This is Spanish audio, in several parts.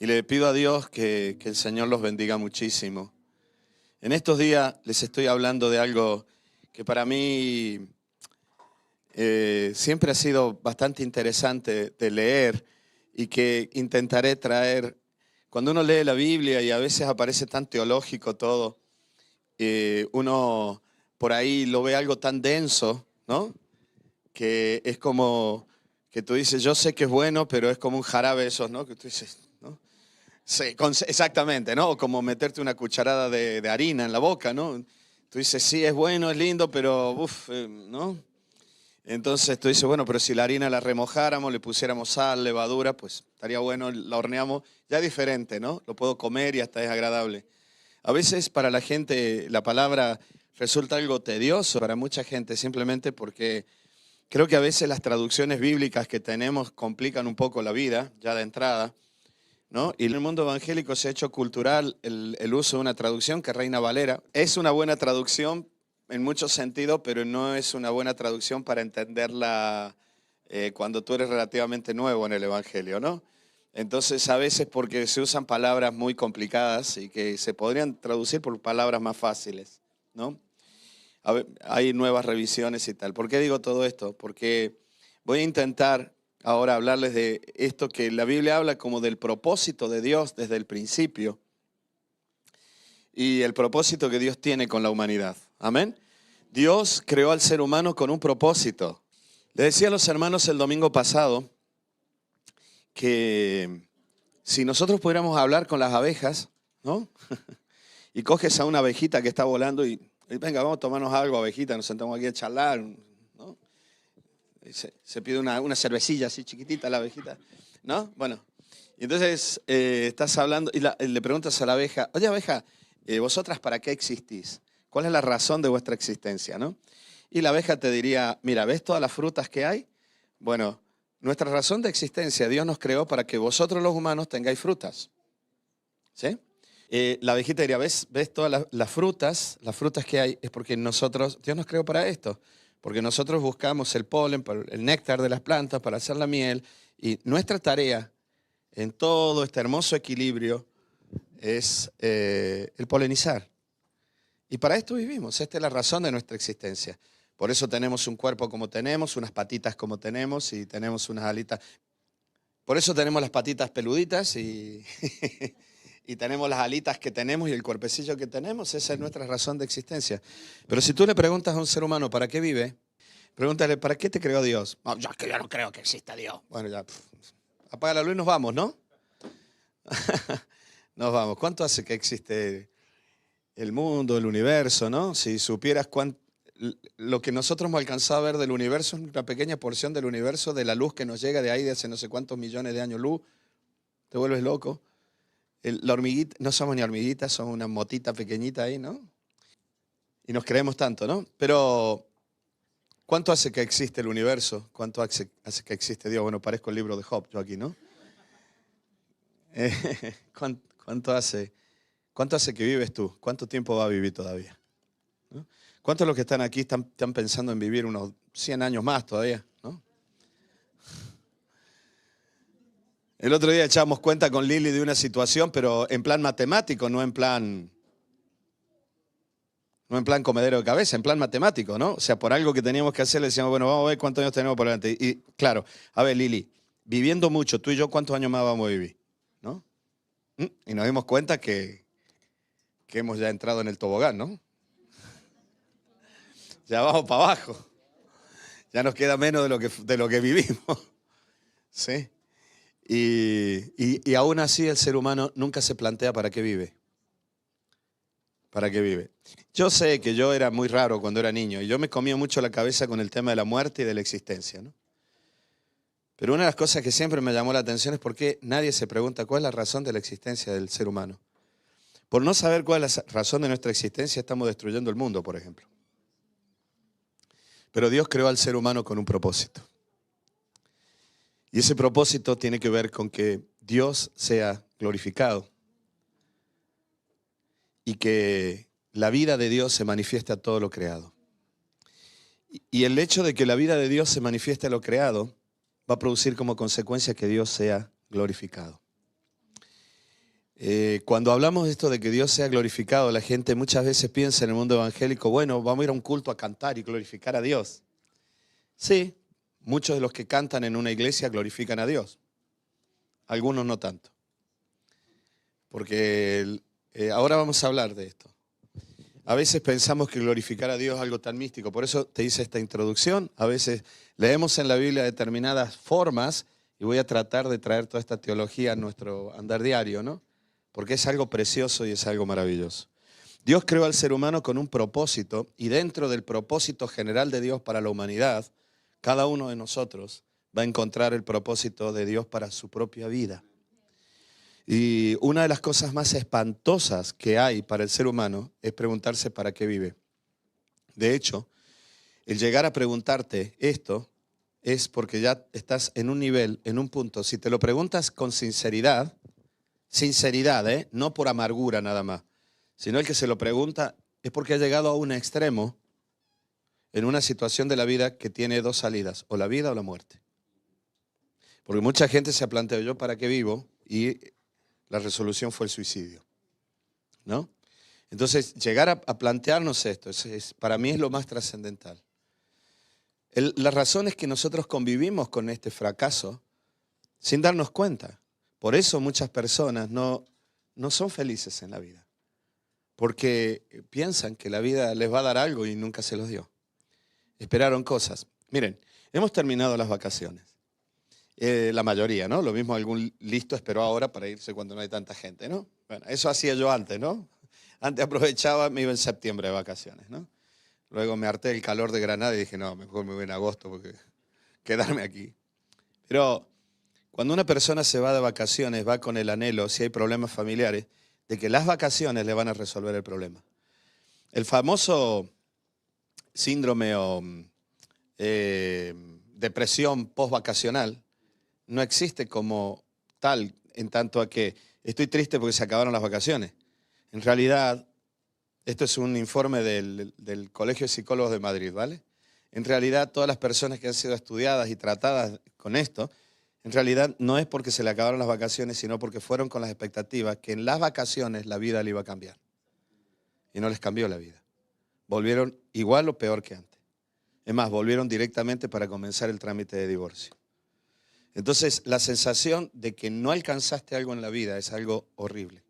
Y le pido a Dios que el Señor los bendiga muchísimo. En estos días les estoy hablando de algo que para mí siempre ha sido bastante interesante de leer y que intentaré traer. Cuando uno lee la Biblia y a veces aparece tan teológico todo, uno por ahí lo ve algo tan denso, ¿no? Que es como que tú dices, yo sé que es bueno, pero es como un jarabe esos, ¿no? Que tú dices, ¿no? Sí, exactamente, ¿no? Como meterte una cucharada de harina en la boca, ¿no? Tú dices, sí, es bueno, es lindo, pero ¿no? Entonces tú dices, bueno, pero si la harina la remojáramos, le pusiéramos sal, levadura, pues estaría bueno, la horneamos, ya es diferente, ¿no? Lo puedo comer y hasta es agradable. A veces para la gente la palabra resulta algo tedioso para mucha gente, simplemente porque creo que a veces las traducciones bíblicas que tenemos complican un poco la vida, ya de entrada, ¿no? Y en el mundo evangélico se ha hecho cultural el uso de una traducción que es Reina Valera. Es una buena traducción en muchos sentidos, pero no es una buena traducción para entenderla cuando tú eres relativamente nuevo en el evangelio, ¿no? Entonces a veces porque se usan palabras muy complicadas y que se podrían traducir por palabras más fáciles, ¿no? Hay nuevas revisiones y tal. ¿Por qué digo todo esto? Porque voy a intentar ahora hablarles de esto que la Biblia habla como del propósito de Dios desde el principio y el propósito que Dios tiene con la humanidad. Amén. Dios creó al ser humano con un propósito. Le decía a los hermanos el domingo pasado que si nosotros pudiéramos hablar con las abejas, ¿no? Y coges a una abejita que está volando y venga, vamos a tomarnos algo, abejita, nos sentamos aquí a charlar, ¿no? Se pide una cervecilla así chiquitita la abejita, ¿no? Bueno, y entonces estás hablando y le preguntas a la abeja, oye abeja, ¿vosotras para qué existís? ¿Cuál es la razón de vuestra existencia, no? Y la abeja te diría, mira, ¿ves todas las frutas que hay? Bueno, nuestra razón de existencia, Dios nos creó para que vosotros los humanos tengáis frutas, ¿sí? La abejita diría, ¿ves todas las frutas que hay? Es porque Dios nos creó para esto. Porque nosotros buscamos el polen, el néctar de las plantas para hacer la miel. Y nuestra tarea en todo este hermoso equilibrio es el polinizar. Y para esto vivimos. Esta es la razón de nuestra existencia. Por eso tenemos un cuerpo como tenemos, unas patitas como tenemos y tenemos unas alitas. Por eso tenemos las patitas peluditas y... y tenemos las alitas que tenemos y el cuerpecillo que tenemos. Esa es nuestra razón de existencia. Pero si tú le preguntas a un ser humano ¿para qué vive? Pregúntale, ¿para qué te creó Dios? No, yo no creo que exista Dios. Bueno, ya, apaga la luz y nos vamos, ¿no? Nos vamos. ¿Cuánto hace que existe el mundo, el universo, no? Si supieras lo que nosotros hemos alcanzado a ver del universo es una pequeña porción del universo, de la luz que nos llega de ahí de hace no sé cuántos millones de años luz. Te vuelves loco. La hormiguita, no somos ni hormiguitas, somos una motita pequeñita ahí, ¿no? Y nos creemos tanto, ¿no? Pero, ¿cuánto hace que existe el universo? ¿Cuánto hace que existe Dios? Bueno, parezco el libro de Job, yo aquí, ¿no? ¿Cuánto hace que vives tú? ¿Cuánto tiempo va a vivir todavía? ¿No? ¿Cuántos de los que están aquí están pensando en vivir unos 100 años más todavía? ¿No? El otro día echamos cuenta con Lili de una situación, pero en plan matemático, no en plan comedero de cabeza, en plan matemático, ¿no? O sea, por algo que teníamos que hacer, le decíamos, bueno, vamos a ver cuántos años tenemos por delante. Y claro, a ver, Lili, viviendo mucho, tú y yo, ¿cuántos años más vamos a vivir? ¿No? Y nos dimos cuenta que hemos ya entrado en el tobogán, ¿no? Ya vamos para abajo. Ya nos queda menos de lo que vivimos. ¿Sí? Y aún así el ser humano nunca se plantea para qué vive. ¿Para qué vive? Yo sé que yo era muy raro cuando era niño y yo me comía mucho la cabeza con el tema de la muerte y de la existencia, ¿no? Pero una de las cosas que siempre me llamó la atención es por qué nadie se pregunta cuál es la razón de la existencia del ser humano. Por no saber cuál es la razón de nuestra existencia estamos destruyendo el mundo, por ejemplo. Pero Dios creó al ser humano con un propósito. Y ese propósito tiene que ver con que Dios sea glorificado y que la vida de Dios se manifieste a todo lo creado. Y el hecho de que la vida de Dios se manifieste a lo creado va a producir como consecuencia que Dios sea glorificado. Cuando hablamos de esto de que Dios sea glorificado, la gente muchas veces piensa en el mundo evangélico, bueno, vamos a ir a un culto a cantar y glorificar a Dios. Sí, muchos de los que cantan en una iglesia glorifican a Dios. Algunos no tanto. Porque ahora vamos a hablar de esto. A veces pensamos que glorificar a Dios es algo tan místico. Por eso te hice esta introducción. A veces leemos en la Biblia determinadas formas y voy a tratar de traer toda esta teología a nuestro andar diario, ¿no? Porque es algo precioso y es algo maravilloso. Dios creó al ser humano con un propósito y dentro del propósito general de Dios para la humanidad, cada uno de nosotros va a encontrar el propósito de Dios para su propia vida. Y una de las cosas más espantosas que hay para el ser humano es preguntarse para qué vive. De hecho, el llegar a preguntarte esto es porque ya estás en un nivel, en un punto. Si te lo preguntas con sinceridad, no por amargura nada más, sino el que se lo pregunta es porque ha llegado a un extremo en una situación de la vida que tiene dos salidas, o la vida o la muerte. Porque mucha gente se ha planteado, ¿yo para qué vivo? Y la resolución fue el suicidio, ¿no? Entonces, llegar a plantearnos esto, para mí es lo más trascendental. La razón es que nosotros convivimos con este fracaso sin darnos cuenta. Por eso muchas personas no son felices en la vida, porque piensan que la vida les va a dar algo y nunca se los dio. Esperaron cosas. Miren, hemos terminado las vacaciones. La mayoría, ¿no? Lo mismo algún listo esperó ahora para irse cuando no hay tanta gente, ¿no? Bueno, eso hacía yo antes, ¿no? Antes aprovechaba, me iba en septiembre de vacaciones, ¿no? Luego me harté del calor de Granada y dije, no, mejor me voy en agosto porque quedarme aquí. Pero cuando una persona se va de vacaciones, va con el anhelo, si hay problemas familiares, de que las vacaciones le van a resolver el problema. El famoso síndrome o depresión postvacacional no existe como tal en tanto a que estoy triste porque se acabaron las vacaciones. En realidad, esto es un informe del Colegio de Psicólogos de Madrid, ¿vale? En realidad, todas las personas que han sido estudiadas y tratadas con esto, en realidad no es porque se le acabaron las vacaciones, sino porque fueron con las expectativas que en las vacaciones la vida le iba a cambiar. Y no les cambió la vida. Volvieron igual o peor que antes. Es más, volvieron directamente para comenzar el trámite de divorcio. Entonces, la sensación de que no alcanzaste algo en la vida es algo horrible.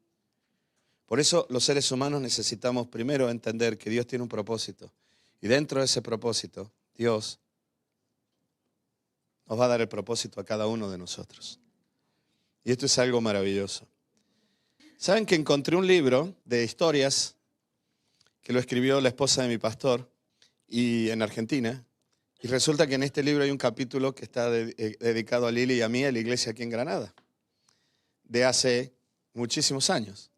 Por eso los seres humanos necesitamos primero entender que Dios tiene un propósito. Y dentro de ese propósito, Dios nos va a dar el propósito a cada uno de nosotros. Y esto es algo maravilloso. ¿Saben que encontré un libro de historias que lo escribió la esposa de mi pastor en Argentina? Y resulta que en este libro hay un capítulo que está dedicado a Lili y a mí, a la iglesia aquí en Granada, de hace muchísimos años,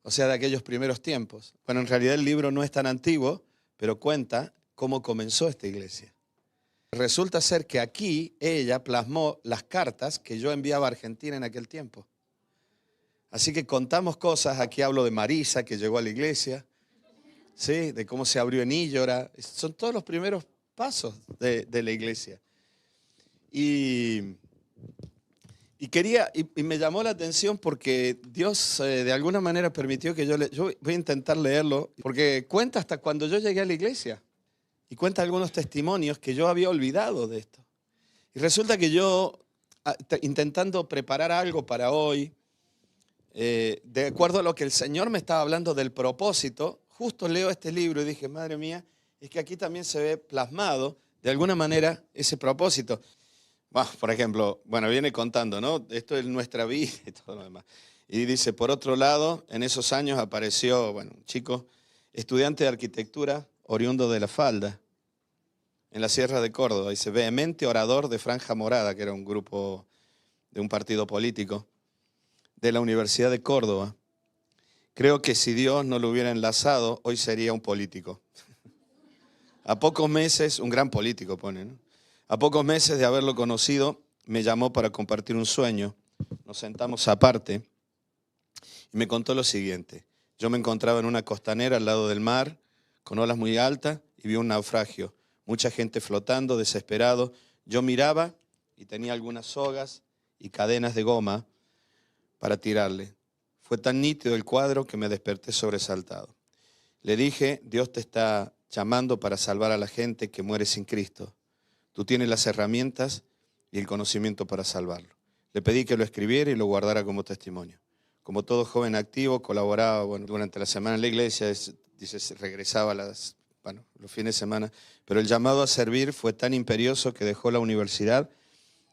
o sea, de aquellos primeros tiempos. Bueno, en realidad el libro no es tan antiguo, pero cuenta cómo comenzó esta iglesia. Resulta ser que aquí ella plasmó las cartas que yo enviaba a Argentina en aquel tiempo. Así que contamos cosas, aquí hablo de Marisa, que llegó a la iglesia, ¿sí? De cómo se abrió en Íllora, son todos los primeros pasos de la iglesia. Y me llamó la atención porque Dios de alguna manera permitió que yo voy a intentar leerlo, porque cuenta hasta cuando yo llegué a la iglesia y cuenta algunos testimonios que yo había olvidado de esto. Y resulta que yo, intentando preparar algo para hoy, de acuerdo a lo que el Señor me estaba hablando del propósito, justo leo este libro y dije, madre mía, es que aquí también se ve plasmado de alguna manera ese propósito. Bueno, por ejemplo, viene contando, ¿no? Esto es nuestra vida y todo lo demás. Y dice, por otro lado, en esos años apareció, un chico, estudiante de arquitectura, oriundo de La Falda, en la Sierra de Córdoba. Dice, vehemente orador de Franja Morada, que era un grupo de un partido político, de la Universidad de Córdoba. Creo que si Dios no lo hubiera enlazado, hoy sería un político. A pocos meses, un gran político pone, ¿no? A pocos meses de haberlo conocido, me llamó para compartir un sueño. Nos sentamos aparte y me contó lo siguiente. Yo me encontraba en una costanera al lado del mar, con olas muy altas, y vi un naufragio. Mucha gente flotando, desesperado. Yo miraba y tenía algunas sogas y cadenas de goma para tirarle. Fue tan nítido el cuadro que me desperté sobresaltado. Le dije, Dios te está llamando para salvar a la gente que muere sin Cristo. Tú tienes las herramientas y el conocimiento para salvarlo. Le pedí que lo escribiera y lo guardara como testimonio. Como todo joven activo, colaboraba durante la semana en la iglesia, regresaba los fines de semana, pero el llamado a servir fue tan imperioso que dejó la universidad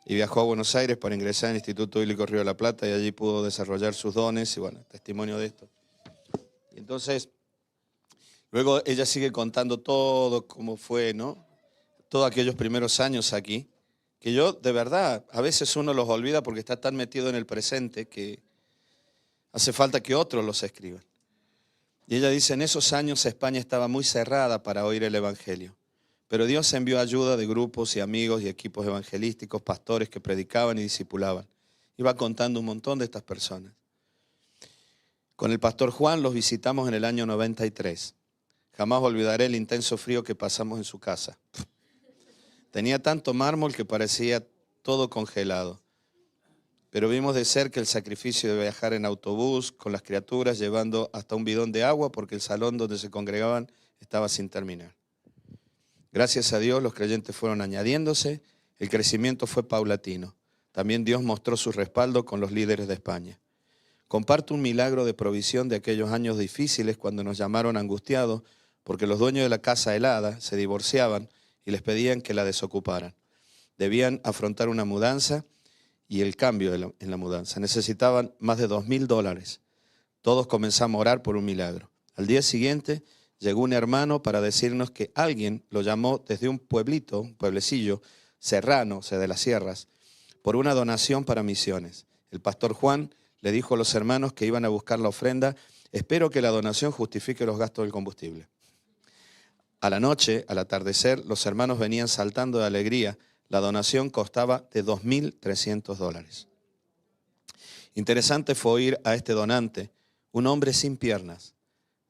y viajó a Buenos Aires para ingresar al Instituto Bíblico Río de la Plata y allí pudo desarrollar sus dones y testimonio de esto. Y entonces, luego ella sigue contando todo cómo fue, ¿no? Todos aquellos primeros años aquí, que yo de verdad, a veces uno los olvida porque está tan metido en el presente que hace falta que otros los escriban. Y ella dice, en esos años España estaba muy cerrada para oír el Evangelio. Pero Dios envió ayuda de grupos y amigos y equipos evangelísticos, pastores que predicaban y discipulaban. Iba contando un montón de estas personas. Con el pastor Juan los visitamos en el año 93. Jamás olvidaré el intenso frío que pasamos en su casa. Tenía tanto mármol que parecía todo congelado. Pero vimos de cerca el sacrificio de viajar en autobús con las criaturas llevando hasta un bidón de agua porque el salón donde se congregaban estaba sin terminar. Gracias a Dios los creyentes fueron añadiéndose, el crecimiento fue paulatino. También Dios mostró su respaldo con los líderes de España. Comparto un milagro de provisión de aquellos años difíciles cuando nos llamaron angustiados porque los dueños de la casa helada se divorciaban y les pedían que la desocuparan. Debían afrontar una mudanza y el cambio en la mudanza. Necesitaban más de $2,000. Todos comenzamos a orar por un milagro. Al día siguiente llegó un hermano para decirnos que alguien lo llamó desde un pueblito, un pueblecillo serrano, o sea, de las sierras, por una donación para misiones. El pastor Juan le dijo a los hermanos que iban a buscar la ofrenda, espero que la donación justifique los gastos del combustible. A la noche, al atardecer, los hermanos venían saltando de alegría. La donación costaba de $2,300. Interesante fue oír a este donante, un hombre sin piernas,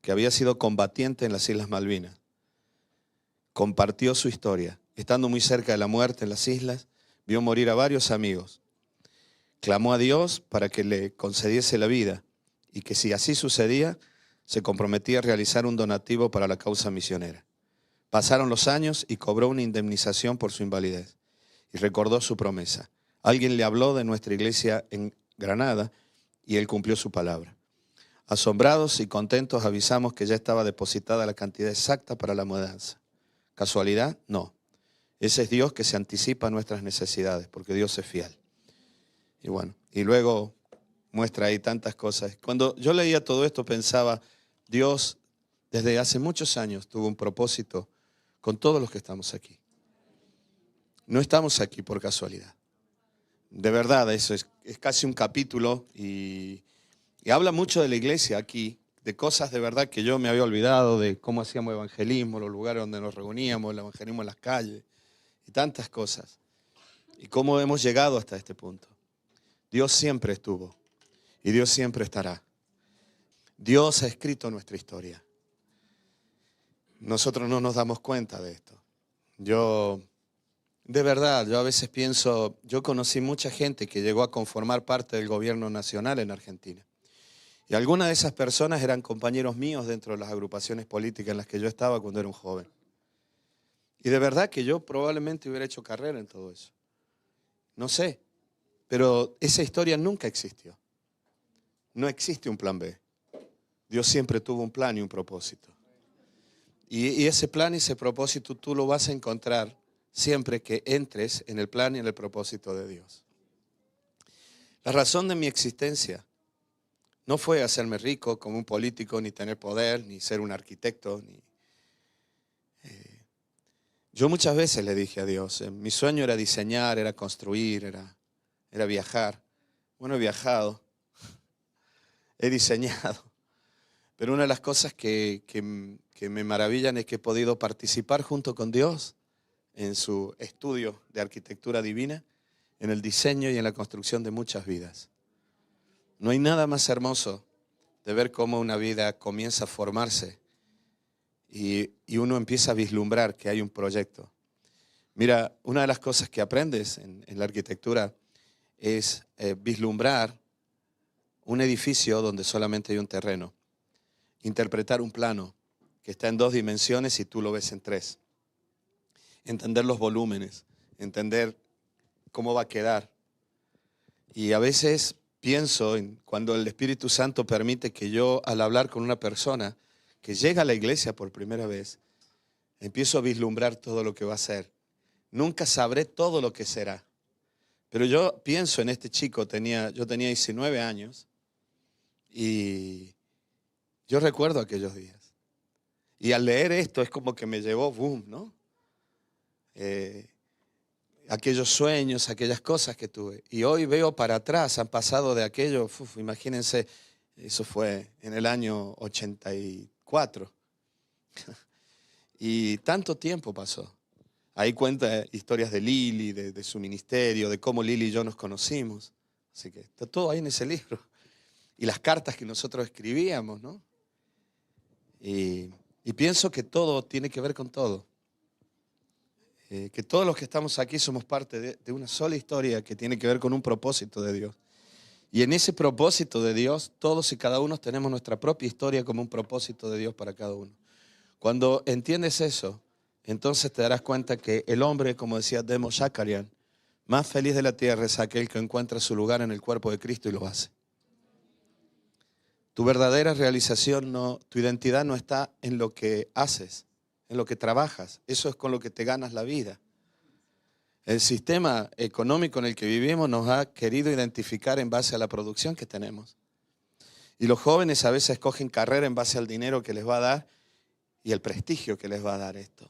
que había sido combatiente en las Islas Malvinas. Compartió su historia. Estando muy cerca de la muerte en las islas, vio morir a varios amigos. Clamó a Dios para que le concediese la vida y que si así sucedía, se comprometía a realizar un donativo para la causa misionera. Pasaron los años y cobró una indemnización por su invalidez. Y recordó su promesa. Alguien le habló de nuestra iglesia en Granada y él cumplió su palabra. Asombrados y contentos avisamos que ya estaba depositada la cantidad exacta para la mudanza. ¿Casualidad? No. Ese es Dios que se anticipa a nuestras necesidades, porque Dios es fiel. Y luego muestra ahí tantas cosas. Cuando yo leía todo esto pensaba, Dios desde hace muchos años tuvo un propósito con todos los que estamos aquí. No estamos aquí por casualidad. De verdad, eso es casi un capítulo y habla mucho de la iglesia aquí, de cosas de verdad que yo me había olvidado, de cómo hacíamos evangelismo, los lugares donde nos reuníamos, el evangelismo en las calles y tantas cosas. Y cómo hemos llegado hasta este punto. Dios siempre estuvo y Dios siempre estará. Dios ha escrito nuestra historia. Nosotros no nos damos cuenta de esto. De verdad, yo a veces pienso, yo conocí mucha gente que llegó a conformar parte del gobierno nacional en Argentina. Y algunas de esas personas eran compañeros míos dentro de las agrupaciones políticas en las que yo estaba cuando era un joven. Y de verdad que yo probablemente hubiera hecho carrera en todo eso. No sé, pero esa historia nunca existió. No existe un plan B. Dios siempre tuvo un plan y un propósito. Y ese plan y ese propósito tú lo vas a encontrar siempre que entres en el plan y en el propósito de Dios. La razón de mi existencia no fue hacerme rico como un político, ni tener poder, ni ser un arquitecto. Yo muchas veces le dije a Dios, mi sueño era diseñar, era construir, era viajar. Bueno, he viajado, he diseñado. Pero una de las cosas que me maravillan es que he podido participar junto con Dios en su estudio de arquitectura divina, en el diseño y en la construcción de muchas vidas. No hay nada más hermoso de ver cómo una vida comienza a formarse y uno empieza a vislumbrar que hay un proyecto. Mira, una de las cosas que aprendes en la arquitectura es vislumbrar un edificio donde solamente hay un terreno. Interpretar un plano que está en 2 dimensiones y tú lo ves en 3. Entender los volúmenes, entender cómo va a quedar. Y a veces pienso en cuando el Espíritu Santo permite que yo, al hablar con una persona que llega a la iglesia por primera vez, empiezo a vislumbrar todo lo que va a ser. Nunca sabré todo lo que será. Pero yo pienso en este chico, yo tenía 19 años y yo recuerdo aquellos días. Y al leer esto es como que me llevó, boom, ¿no? Aquellos sueños, aquellas cosas que tuve. Y hoy veo para atrás, han pasado de aquello, imagínense, eso fue en el año 84. Y tanto tiempo pasó. Ahí cuenta historias de Lili, de su ministerio, de cómo Lili y yo nos conocimos. Así que está todo ahí en ese libro. Y las cartas que nosotros escribíamos, ¿no? Y pienso que todo tiene que ver con todo. Que todos los que estamos aquí somos parte de una sola historia que tiene que ver con un propósito de Dios. Y en ese propósito de Dios, todos y cada uno tenemos nuestra propia historia como un propósito de Dios para cada uno. Cuando entiendes eso, entonces te darás cuenta que el hombre, como decía Demo Shakarian, más feliz de la tierra es aquel que encuentra su lugar en el cuerpo de Cristo y lo hace. Tu verdadera realización, tu identidad no está en lo que haces, en lo que trabajas. Eso es con lo que te ganas la vida. El sistema económico en el que vivimos nos ha querido identificar en base a la producción que tenemos. Y los jóvenes a veces escogen carrera en base al dinero que les va a dar y el prestigio que les va a dar esto.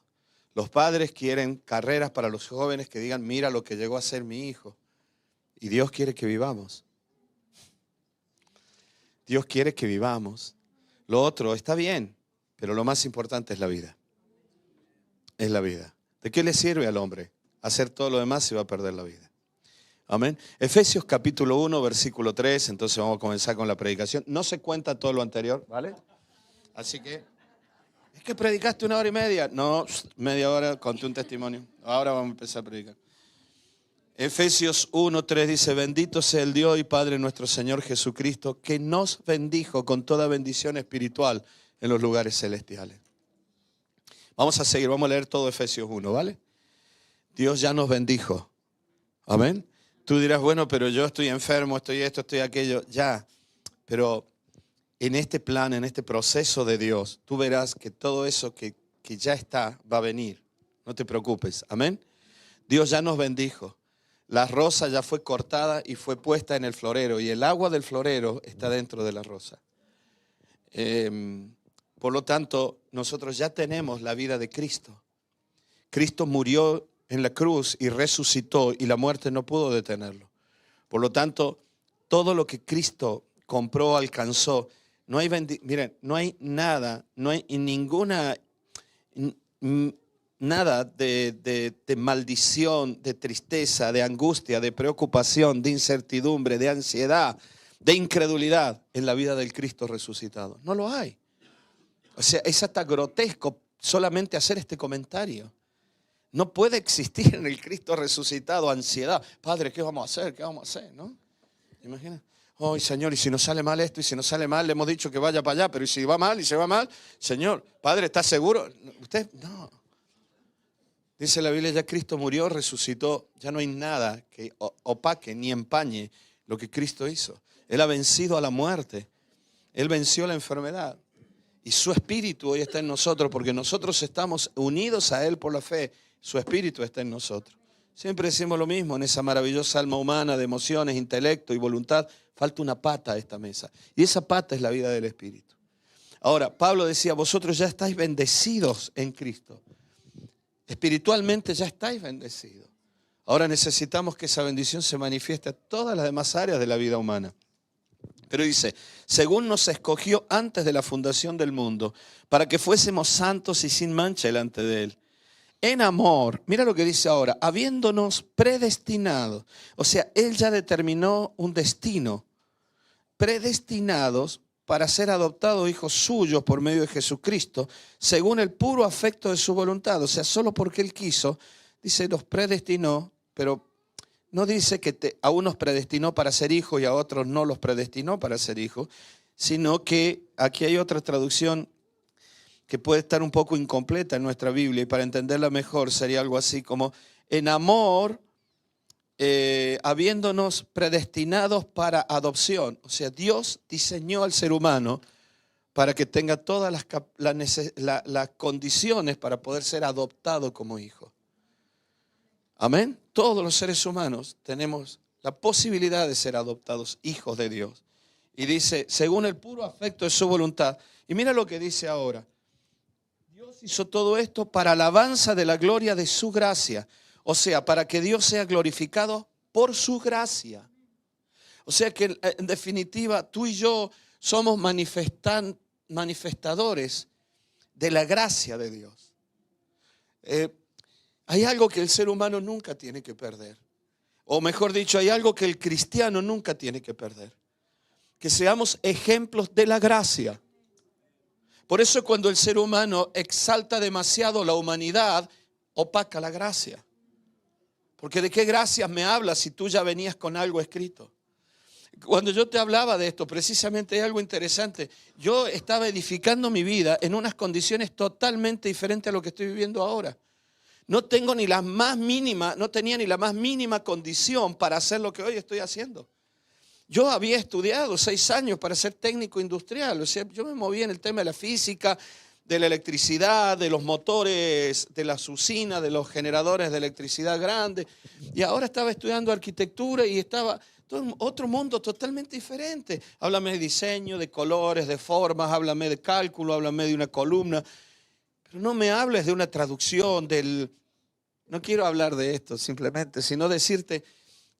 Los padres quieren carreras para los jóvenes que digan, mira lo que llegó a ser mi hijo. Y Dios quiere que vivamos. Dios quiere que vivamos. Lo otro está bien, pero lo más importante es la vida. Es la vida. ¿De qué le sirve al hombre hacer todo lo demás si va a perder la vida? Amén. Efesios capítulo 1, versículo 3. Entonces vamos a comenzar con la predicación. No se cuenta todo lo anterior, ¿vale? Así que, es que predicaste 1 hora y media. No, media hora, conté un testimonio. Ahora vamos a empezar a predicar. Efesios 1, 3 dice, bendito sea el Dios y Padre nuestro Señor Jesucristo, que nos bendijo con toda bendición espiritual en los lugares celestiales. Vamos a seguir, vamos a leer todo Efesios 1, ¿vale? Dios ya nos bendijo. Amén. Tú dirás, bueno, pero yo estoy enfermo, estoy esto, estoy aquello. Ya, pero en este plan, en este proceso de Dios, tú verás que todo eso que ya está va a venir. No te preocupes. Amén. Dios ya nos bendijo. La rosa ya fue cortada y fue puesta en el florero. Y el agua del florero está dentro de la rosa. Por lo tanto, nosotros ya tenemos la vida de Cristo. Cristo murió en la cruz y resucitó y la muerte no pudo detenerlo. Por lo tanto, todo lo que Cristo compró, alcanzó. Miren, no hay nada, no hay nada de maldición, de tristeza, de angustia, de preocupación, de incertidumbre, de ansiedad, de incredulidad en la vida del Cristo resucitado. No lo hay. O sea, es hasta grotesco solamente hacer este comentario. No puede existir en el Cristo resucitado ansiedad. Padre, ¿qué vamos a hacer? ¿Qué vamos a hacer? ¿No? ¿Imagina? Oh, Señor, y si nos sale mal esto, y si nos sale mal, le hemos dicho que vaya para allá, pero y si va mal, y se va mal, Señor, Padre, ¿está seguro? Usted, no. Dice la Biblia, ya Cristo murió, resucitó, ya no hay nada que opaque ni empañe lo que Cristo hizo. Él ha vencido a la muerte, Él venció la enfermedad. Y su espíritu hoy está en nosotros porque nosotros estamos unidos a Él por la fe. Su espíritu está en nosotros. Siempre decimos lo mismo en esa maravillosa alma humana de emociones, intelecto y voluntad. Falta una pata a esta mesa. Y esa pata es la vida del espíritu. Ahora, Pablo decía, vosotros ya estáis bendecidos en Cristo. Espiritualmente ya estáis bendecidos. Ahora necesitamos que esa bendición se manifieste a todas las demás áreas de la vida humana. Pero dice, según nos escogió antes de la fundación del mundo, para que fuésemos santos y sin mancha delante de Él. En amor, mira lo que dice ahora, habiéndonos predestinados. O sea, Él ya determinó un destino. Predestinados para ser adoptados hijos suyos por medio de Jesucristo, según el puro afecto de su voluntad. O sea, solo porque Él quiso, dice, los predestinó, pero no dice que a unos predestinó para ser hijos y a otros no los predestinó para ser hijos, sino que aquí hay otra traducción que puede estar un poco incompleta en nuestra Biblia, y para entenderla mejor sería algo así como: en amor, habiéndonos predestinados para adopción. O sea, Dios diseñó al ser humano para que tenga todas las condiciones para poder ser adoptado como hijo. Amén. Todos los seres humanos tenemos la posibilidad de ser adoptados hijos de Dios. Y dice, según el puro afecto de su voluntad. Y mira lo que dice ahora. Dios hizo todo esto para alabanza de la gloria de su gracia. O sea, para que Dios sea glorificado por su gracia. O sea que en definitiva tú y yo somos manifestadores de la gracia de Dios. Hay algo que el ser humano nunca tiene que perder. O mejor dicho, hay algo que el cristiano nunca tiene que perder. Que seamos ejemplos de la gracia. Por eso cuando el ser humano exalta demasiado la humanidad, opaca la gracia. Porque ¿de qué gracias me hablas si tú ya venías con algo escrito? Cuando yo te hablaba de esto, precisamente hay algo interesante. Yo estaba edificando mi vida en unas condiciones totalmente diferentes a lo que estoy viviendo ahora. No tenía ni la más mínima condición para hacer lo que hoy estoy haciendo. Yo había estudiado 6 años para ser técnico industrial. O sea, yo me movía en el tema de la física, de la electricidad, de los motores, de las usinas, de los generadores de electricidad grandes. Y ahora estaba estudiando arquitectura y estaba todo otro mundo totalmente diferente. Háblame de diseño, de colores, de formas, háblame de cálculo, háblame de una columna. Pero no me hables de una traducción, no quiero hablar de esto simplemente, sino decirte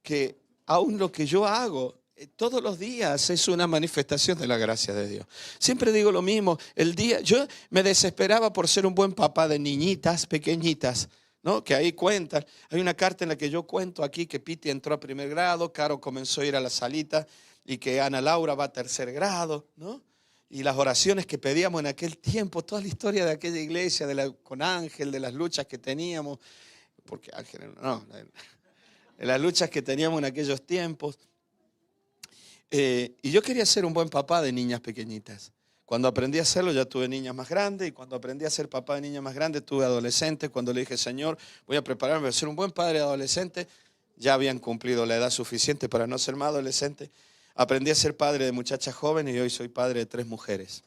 que aún lo que yo hago todos los días es una manifestación de la gracia de Dios. Siempre digo lo mismo. Yo me desesperaba por ser un buen papá de niñitas pequeñitas, ¿no? Que ahí cuentan. Hay una carta en la que yo cuento aquí que Piti entró a 1er grado, Caro comenzó a ir a la salita y que Ana Laura va a 3er grado, ¿no? Y las oraciones que pedíamos en aquel tiempo, toda la historia de aquella iglesia, con Ángel, de las luchas que teníamos, porque Ángel no, de las luchas que teníamos en aquellos tiempos. Y yo quería ser un buen papá de niñas pequeñitas. Cuando aprendí a hacerlo ya tuve niñas más grandes, y cuando aprendí a ser papá de niñas más grandes tuve adolescentes. Cuando le dije, Señor, voy a prepararme a ser un buen padre de adolescente, ya habían cumplido la edad suficiente para no ser más adolescente. Aprendí a ser padre de muchachas jóvenes y hoy soy padre de 3 mujeres.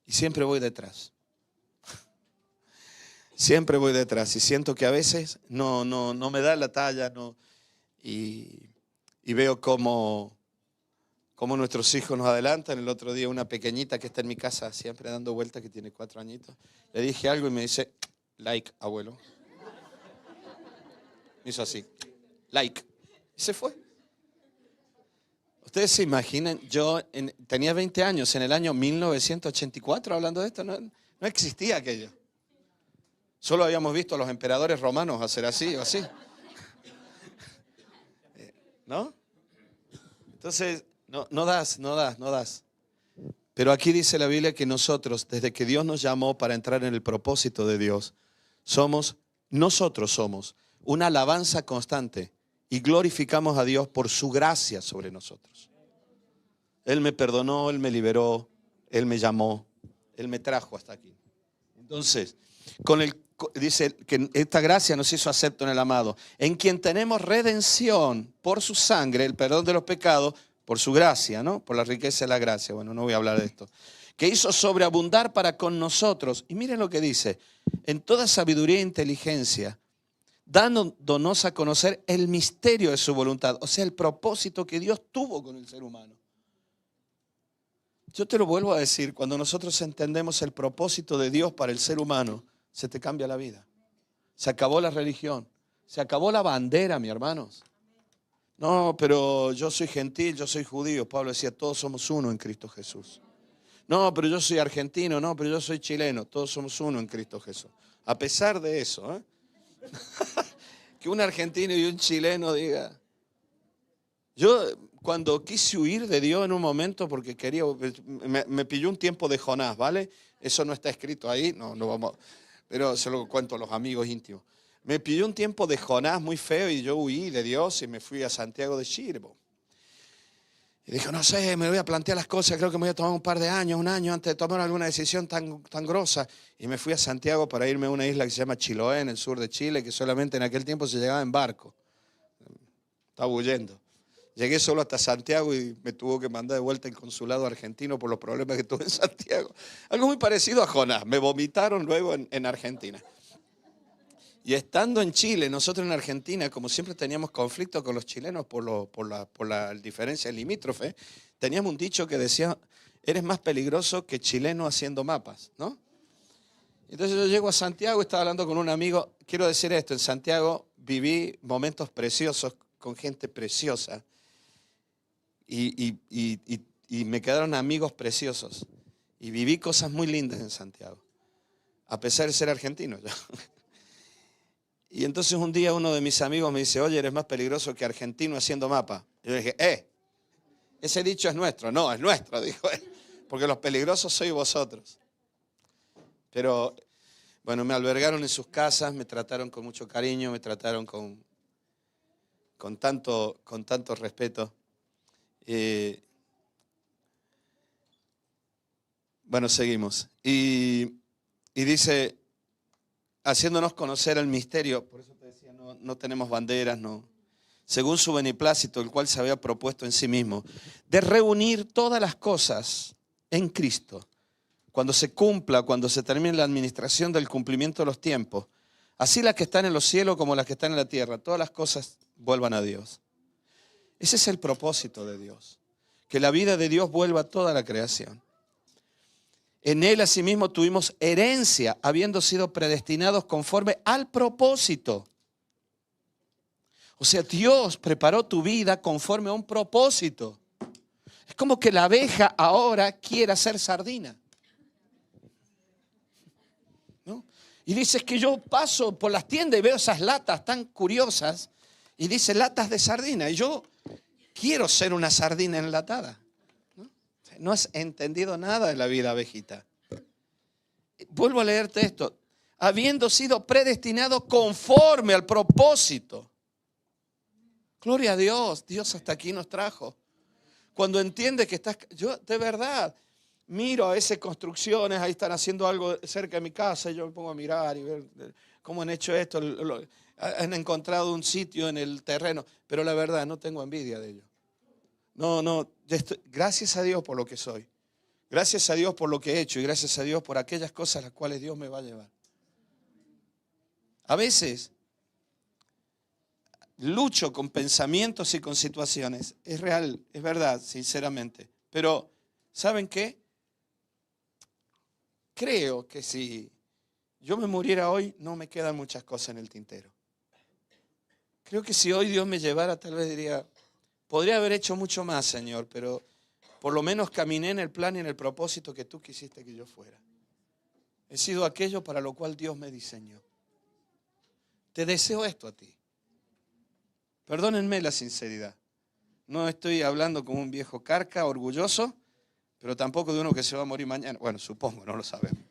Y siempre voy detrás. Siempre voy detrás y siento que a veces no me da la talla, y veo cómo nuestros hijos nos adelantan. El otro día una pequeñita que está en mi casa siempre dando vueltas, que tiene 4 añitos, le dije algo y me dice, like, abuelo. Me hizo así, like, y se fue. Ustedes se imaginan, yo tenía 20 años en el año 1984 hablando de esto, no existía aquello. Solo habíamos visto a los emperadores romanos hacer así o así. ¿No? Entonces, no das. Pero aquí dice la Biblia que nosotros, desde que Dios nos llamó para entrar en el propósito de Dios, nosotros somos una alabanza constante y glorificamos a Dios por su gracia sobre nosotros. Él me perdonó, Él me liberó, Él me llamó, Él me trajo hasta aquí. Entonces, dice que esta gracia nos hizo acepto en el amado, en quien tenemos redención por su sangre, el perdón de los pecados, por su gracia, ¿no? Por la riqueza de la gracia. Bueno, no voy a hablar de esto. Que hizo sobreabundar para con nosotros. Y miren lo que dice, en toda sabiduría e inteligencia, dándonos a conocer el misterio de su voluntad, o sea, el propósito que Dios tuvo con el ser humano. Yo te lo vuelvo a decir, cuando nosotros entendemos el propósito de Dios para el ser humano, se te cambia la vida. Se acabó la religión, se acabó la bandera, mis hermanos. No, pero yo soy gentil, yo soy judío. Pablo decía, todos somos uno en Cristo Jesús. No, pero yo soy argentino, no, pero yo soy chileno. Todos somos uno en Cristo Jesús. A pesar de eso, que un argentino y un chileno diga. Yo cuando quise huir de Dios en un momento porque quería, me pilló un tiempo de Jonás, ¿vale? Eso no está escrito ahí, no vamos, pero se lo cuento a los amigos íntimos. Me pilló un tiempo de Jonás muy feo y yo huí de Dios y me fui a Santiago de Chile. Y dije, no sé, me voy a plantear las cosas, creo que me voy a tomar un par de años, un año antes de tomar alguna decisión tan grosa. Y me fui a Santiago para irme a una isla que se llama Chiloé, en el sur de Chile, que solamente en aquel tiempo se llegaba en barco. Estaba huyendo. Llegué solo hasta Santiago y me tuvo que mandar de vuelta el consulado argentino por los problemas que tuve en Santiago. Algo muy parecido a Jonás. Me vomitaron luego en Argentina. Y estando en Chile, nosotros en Argentina, como siempre teníamos conflicto con los chilenos por la diferencia limítrofe, teníamos un dicho que decía, eres más peligroso que chileno haciendo mapas, ¿no? Entonces yo llego a Santiago, estaba hablando con un amigo, quiero decir esto, en Santiago viví momentos preciosos con gente preciosa y me quedaron amigos preciosos y viví cosas muy lindas en Santiago, a pesar de ser argentino yo. Y entonces un día uno de mis amigos me dice, oye, eres más peligroso que argentino haciendo mapa. Y yo dije, ese dicho es nuestro. No, es nuestro, dijo él, porque los peligrosos sois vosotros. Pero, bueno, me albergaron en sus casas, me trataron con mucho cariño, me trataron con tanto respeto. Bueno, seguimos. Y dice, haciéndonos conocer el misterio, por eso te decía, no tenemos banderas, no, según su beneplácito, el cual se había propuesto en sí mismo, de reunir todas las cosas en Cristo, cuando se termine la administración del cumplimiento de los tiempos, así las que están en los cielos como las que están en la tierra, todas las cosas vuelvan a Dios. Ese es el propósito de Dios, que la vida de Dios vuelva a toda la creación. En Él asimismo tuvimos herencia, habiendo sido predestinados conforme al propósito. O sea, Dios preparó tu vida conforme a un propósito. Es como que la abeja ahora quiera ser sardina, ¿no? Y dices que yo paso por las tiendas y veo esas latas tan curiosas y dice latas de sardina. Y yo quiero ser una sardina enlatada. No has entendido nada de la vida, abejita. Vuelvo a leerte esto. Habiendo sido predestinado conforme al propósito. Gloria a Dios. Dios hasta aquí nos trajo. Cuando entiendes que estás... Yo de verdad miro a veces construcciones, ahí están haciendo algo cerca de mi casa y yo me pongo a mirar y ver cómo han hecho esto. Han encontrado un sitio en el terreno. Pero la verdad, no tengo envidia de ellos. No, gracias a Dios por lo que soy. Gracias a Dios por lo que he hecho y gracias a Dios por aquellas cosas a las cuales Dios me va a llevar. A veces lucho con pensamientos y con situaciones. Es real, es verdad, sinceramente. Pero, ¿saben qué? Creo que si yo me muriera hoy, no me quedan muchas cosas en el tintero. Creo que si hoy Dios me llevara, tal vez diría... Podría haber hecho mucho más, Señor, pero por lo menos caminé en el plan y en el propósito que tú quisiste que yo fuera. He sido aquello para lo cual Dios me diseñó. Te deseo esto a ti. Perdónenme la sinceridad. No estoy hablando como un viejo carca, orgulloso, pero tampoco de uno que se va a morir mañana. Bueno, supongo, no lo sabemos.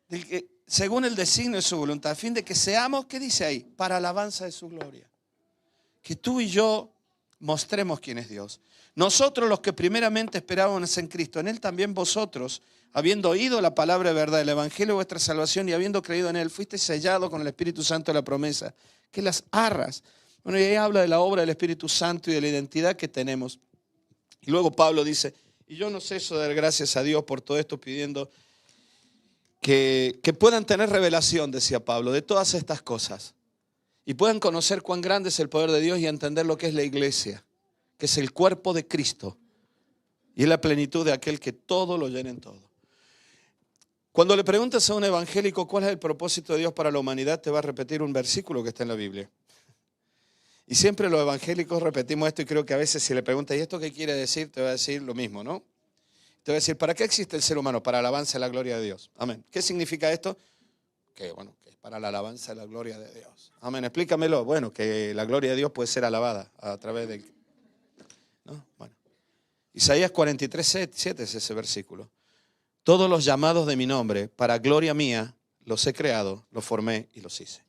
Del que, según el designio de su voluntad, a fin de que seamos, ¿qué dice ahí? Para alabanza de su gloria. Que tú y yo mostremos quién es Dios. Nosotros los que primeramente esperábamos en Cristo, en Él también vosotros, habiendo oído la palabra de verdad, el evangelio de vuestra salvación y habiendo creído en Él, fuiste sellado con el Espíritu Santo de la promesa, que las arras. Bueno, y ahí habla de la obra del Espíritu Santo y de la identidad que tenemos. Y luego Pablo dice, y yo no ceso de dar gracias a Dios por todo esto, pidiendo que puedan tener revelación, decía Pablo, de todas estas cosas. Y puedan conocer cuán grande es el poder de Dios y entender lo que es la iglesia, que es el cuerpo de Cristo y es la plenitud de aquel que todo lo llena en todo. Cuando le preguntas a un evangélico cuál es el propósito de Dios para la humanidad, te va a repetir un versículo que está en la Biblia. Y siempre los evangélicos repetimos esto y creo que a veces si le preguntas, ¿y esto qué quiere decir? Te va a decir lo mismo, ¿no? Te va a decir, ¿para qué existe el ser humano? Para alabanza y la gloria de Dios. Amén. ¿Qué significa esto? Que es para la alabanza y la gloria de Dios. Amén. Explícamelo. Bueno, que la gloria de Dios puede ser alabada a través de... ¿no? Bueno. Isaías 43:7 es ese versículo. Todos los llamados de mi nombre, para gloria mía, los he creado, los formé y los hice.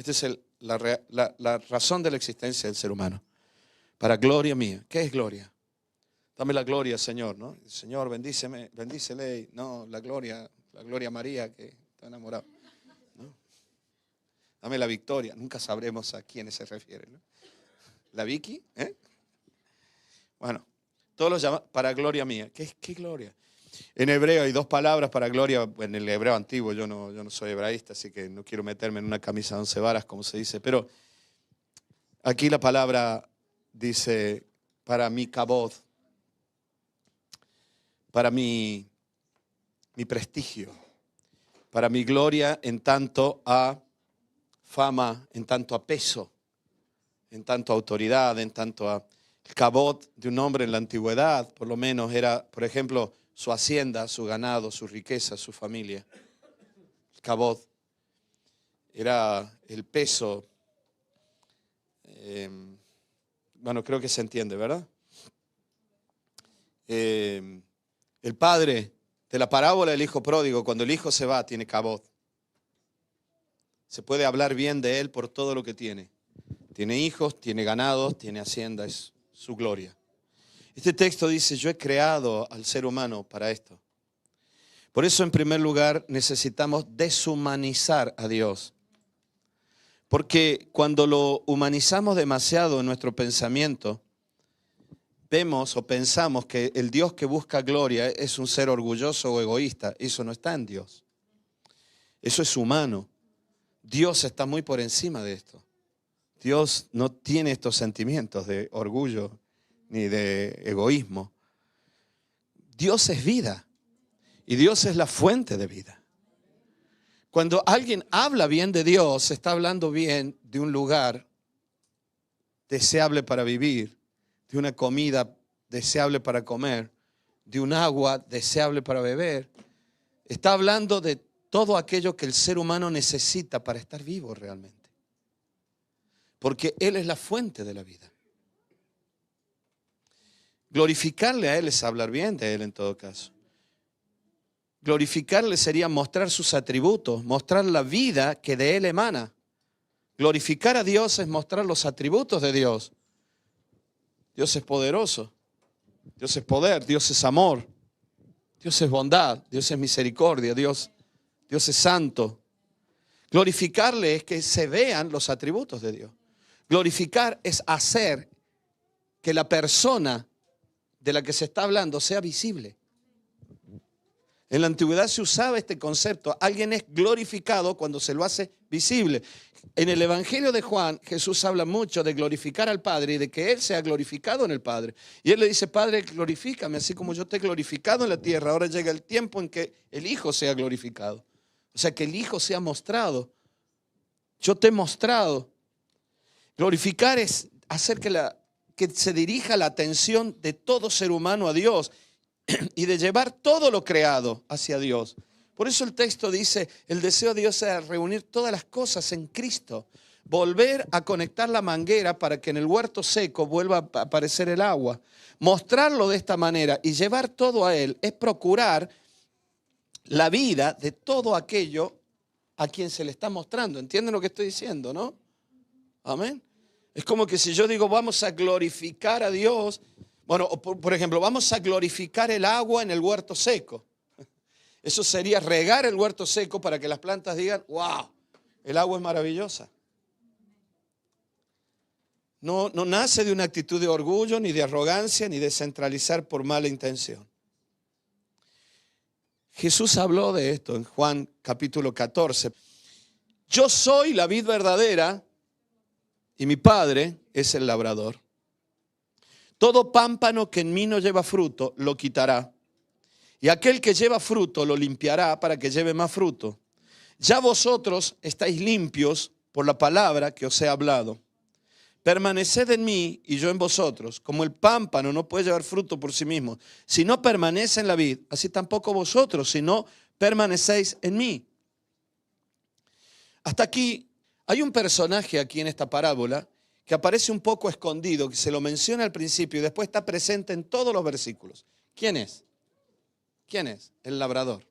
Esta es la razón de la existencia del ser humano. Para gloria mía. ¿Qué es gloria? Dame la gloria, Señor, ¿no? Señor, bendíceme, bendícele. No, la gloria a María que está enamorada. ¿No? Dame la victoria. Nunca sabremos a quiénes se refieren, ¿no? ¿La Vicky? Bueno, todos los llaman para gloria mía. ¿Qué gloria? En hebreo hay dos palabras para gloria. En el hebreo antiguo, yo no soy hebraísta, así que no quiero meterme en una camisa de 11 varas, como se dice. Pero aquí la palabra dice para mi kabod, para mi prestigio, para mi gloria en tanto a fama, en tanto a peso, en tanto a autoridad, en tanto a... El kabod de un hombre en la antigüedad, por lo menos, era, por ejemplo, su hacienda, su ganado, su riqueza, su familia. El kabod era el peso. Bueno, creo que se entiende, ¿verdad? El padre de la parábola del hijo pródigo, cuando el hijo se va, tiene kabod. Se puede hablar bien de él por todo lo que tiene. Tiene hijos, tiene ganados, tiene hacienda, es su gloria. Este texto dice, yo he creado al ser humano para esto. Por eso, en primer lugar, necesitamos deshumanizar a Dios. Porque cuando lo humanizamos demasiado en nuestro pensamiento, vemos o pensamos que el Dios que busca gloria es un ser orgulloso o egoísta. Eso no está en Dios. Eso es humano. Dios está muy por encima de esto. Dios no tiene estos sentimientos de orgullo ni de egoísmo. Dios es vida y Dios es la fuente de vida. Cuando alguien habla bien de Dios, está hablando bien de un lugar deseable para vivir, de una comida deseable para comer, de un agua deseable para beber. Está hablando de todo aquello que el ser humano necesita para estar vivo realmente. Porque Él es la fuente de la vida. Glorificarle a Él es hablar bien de Él en todo caso. Glorificarle sería mostrar sus atributos, mostrar la vida que de Él emana. Glorificar a Dios es mostrar los atributos de Dios. Dios es poderoso, Dios es poder, Dios es amor, Dios es bondad, Dios es misericordia, Dios es santo. Glorificarle es que se vean los atributos de Dios. Glorificar es hacer que la persona de la que se está hablando sea visible. En la antigüedad se usaba este concepto. Alguien es glorificado cuando se lo hace visible. En el Evangelio de Juan, Jesús habla mucho de glorificar al Padre y de que Él sea glorificado en el Padre. Y Él le dice, Padre, glorifícame, así como yo te he glorificado en la tierra. Ahora llega el tiempo en que el Hijo sea glorificado. O sea, que el Hijo sea mostrado. Yo te he mostrado. Glorificar es hacer que se dirija la atención de todo ser humano a Dios y de llevar todo lo creado hacia Dios. Por eso el texto dice, el deseo de Dios es reunir todas las cosas en Cristo. Volver a conectar la manguera para que en el huerto seco vuelva a aparecer el agua. Mostrarlo de esta manera y llevar todo a Él es procurar la vida de todo aquello a quien se le está mostrando. ¿Entienden lo que estoy diciendo, no? Amén. Es como que si yo digo vamos a glorificar a Dios, bueno, por ejemplo, vamos a glorificar el agua en el huerto seco. Eso sería regar el huerto seco para que las plantas digan, wow, el agua es maravillosa. No nace de una actitud de orgullo, ni de arrogancia, ni de centralizar por mala intención. Jesús habló de esto en Juan capítulo 14. Yo soy la vid verdadera y mi Padre es el labrador. Todo pámpano que en mí no lleva fruto, lo quitará. Y aquel que lleva fruto, lo limpiará para que lleve más fruto. Ya vosotros estáis limpios por la palabra que os he hablado. Permaneced en mí y yo en vosotros. Como el pámpano no puede llevar fruto por sí mismo, si no permanece en la vid, así tampoco vosotros, si no permanecéis en mí. Hasta aquí hay un personaje aquí en esta parábola que aparece un poco escondido, que se lo menciona al principio y después está presente en todos los versículos. ¿Quién es? ¿Quién es? El labrador.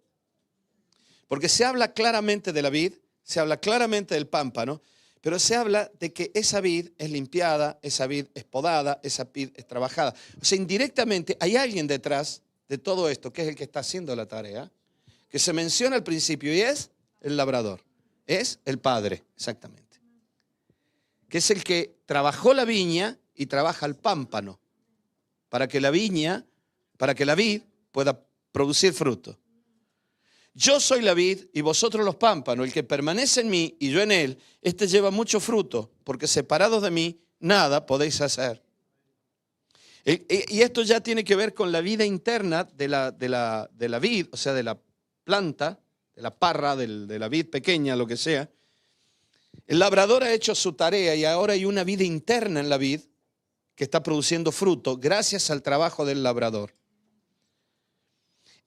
Porque se habla claramente de la vid, se habla claramente del pámpano, Pero se habla de que esa vid es limpiada, esa vid es podada, esa vid es trabajada. O sea, indirectamente hay alguien detrás de todo esto, que es el que está haciendo la tarea, que se menciona al principio y es el labrador. Es el padre, exactamente. Que es el que trabajó la viña y trabaja el pámpano para que la vid pueda producir fruto. Yo soy la vid y vosotros los pámpanos. El que permanece en mí y yo en él, este lleva mucho fruto, porque separados de mí, nada podéis hacer. Y esto ya tiene que ver con la vida interna de la vid, o sea, de la planta, de la parra, de la vid pequeña, lo que sea. El labrador ha hecho su tarea y ahora hay una vida interna en la vid que está produciendo fruto gracias al trabajo del labrador.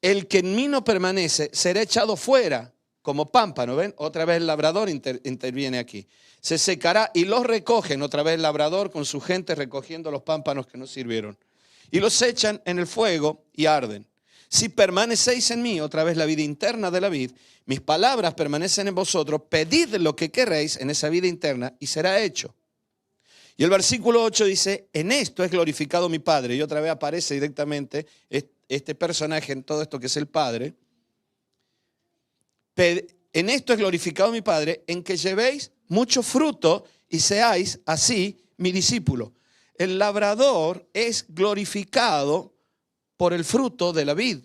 El que en mí no permanece será echado fuera como pámpano. ¿Ven? Otra vez el labrador interviene aquí. Se secará y los recogen. Otra vez el labrador con su gente recogiendo los pámpanos que no sirvieron. Y los echan en el fuego y arden. Si permanecéis en mí, otra vez la vida interna de la vid, mis palabras permanecen en vosotros, pedid lo que queréis en esa vida interna y será hecho. Y el versículo 8 dice, en esto es glorificado mi Padre. Y otra vez aparece directamente este personaje en todo esto que es el Padre. En esto es glorificado mi Padre, en que llevéis mucho fruto y seáis así mi discípulo. El labrador es glorificado por el fruto de la vid.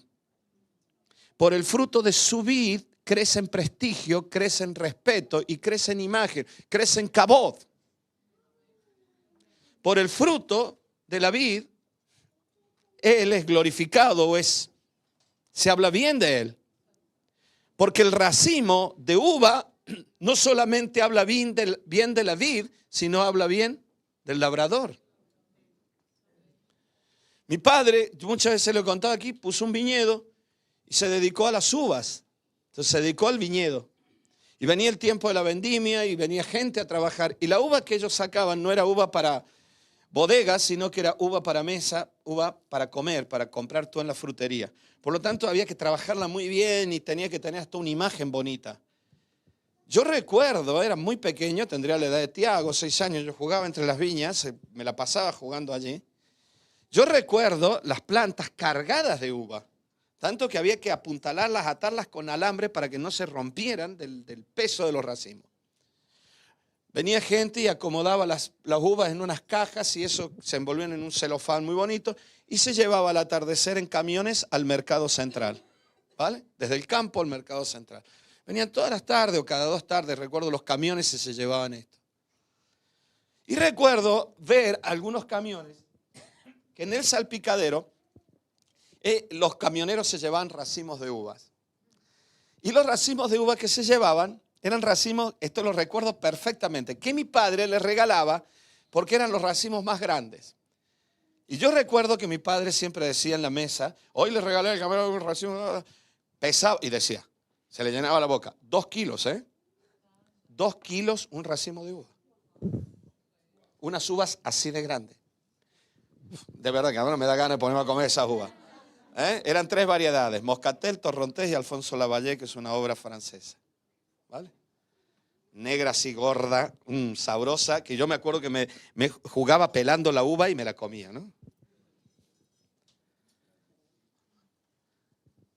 Por el fruto de su vid crece en prestigio, crece en respeto y crece en imagen, crece en cabod. Por el fruto de la vid, él es glorificado se habla bien de él. Porque el racimo de uva no solamente habla bien de la vid, sino habla bien del labrador. Mi padre, muchas veces lo he contado aquí, puso un viñedo y se dedicó a las uvas. Entonces se dedicó al viñedo. Y venía el tiempo de la vendimia y venía gente a trabajar. Y la uva que ellos sacaban no era uva para bodegas, sino que era uva para mesa, uva para comer, para comprar tú en la frutería. Por lo tanto, había que trabajarla muy bien y tenía que tener hasta una imagen bonita. Yo recuerdo, era muy pequeño, tendría la edad de Tiago, 6 años, yo jugaba entre las viñas, me la pasaba jugando allí. Yo recuerdo las plantas cargadas de uva, tanto que había que apuntalarlas, atarlas con alambre para que no se rompieran del peso de los racimos. Venía gente y acomodaba las uvas en unas cajas y eso se envolvían en un celofán muy bonito y se llevaba al atardecer en camiones al mercado central, ¿vale? Desde el campo al mercado central. Venían todas las tardes o cada 2 tardes, recuerdo los camiones y se llevaban esto. Y recuerdo ver algunos camiones que en el salpicadero los camioneros se llevaban racimos de uvas. Y los racimos de uvas que se llevaban eran racimos, esto lo recuerdo perfectamente, que mi padre les regalaba porque eran los racimos más grandes. Y yo recuerdo que mi padre siempre decía en la mesa, hoy le regalé al camarero un racimo pesado, y decía, se le llenaba la boca, 2 kilos, 2 kilos un racimo de uva. Unas uvas así de grandes. De verdad que ahora me da ganas de ponerme a comer esas uvas. Eran 3 variedades, Moscatel, Torrontés y Alfonso Lavallée, que es una obra francesa. ¿Vale? Negra así gorda, sabrosa, que yo me acuerdo que me jugaba pelando la uva y me la comía, ¿no?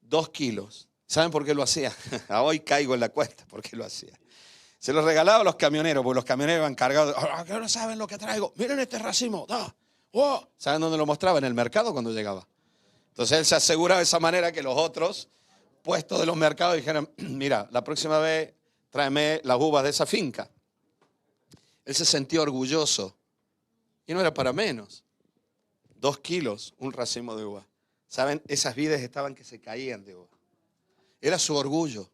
2 kilos. ¿Saben por qué lo hacía? Hoy caigo en la cuenta por qué lo hacía. Se los regalaba a los camioneros, porque los camioneros iban cargados. ¿Qué no saben lo que traigo? Miren este racimo. ¡Oh! ¿Saben dónde lo mostraba? En el mercado cuando llegaba. Entonces él se aseguraba de esa manera que los otros puestos de los mercados dijeran, mira, la próxima vez tráeme las uvas de esa finca. Él se sentía orgulloso. Y no era para menos. 2 kilos, un racimo de uva. ¿Saben? Esas vides estaban que se caían de uva. Era su orgullo.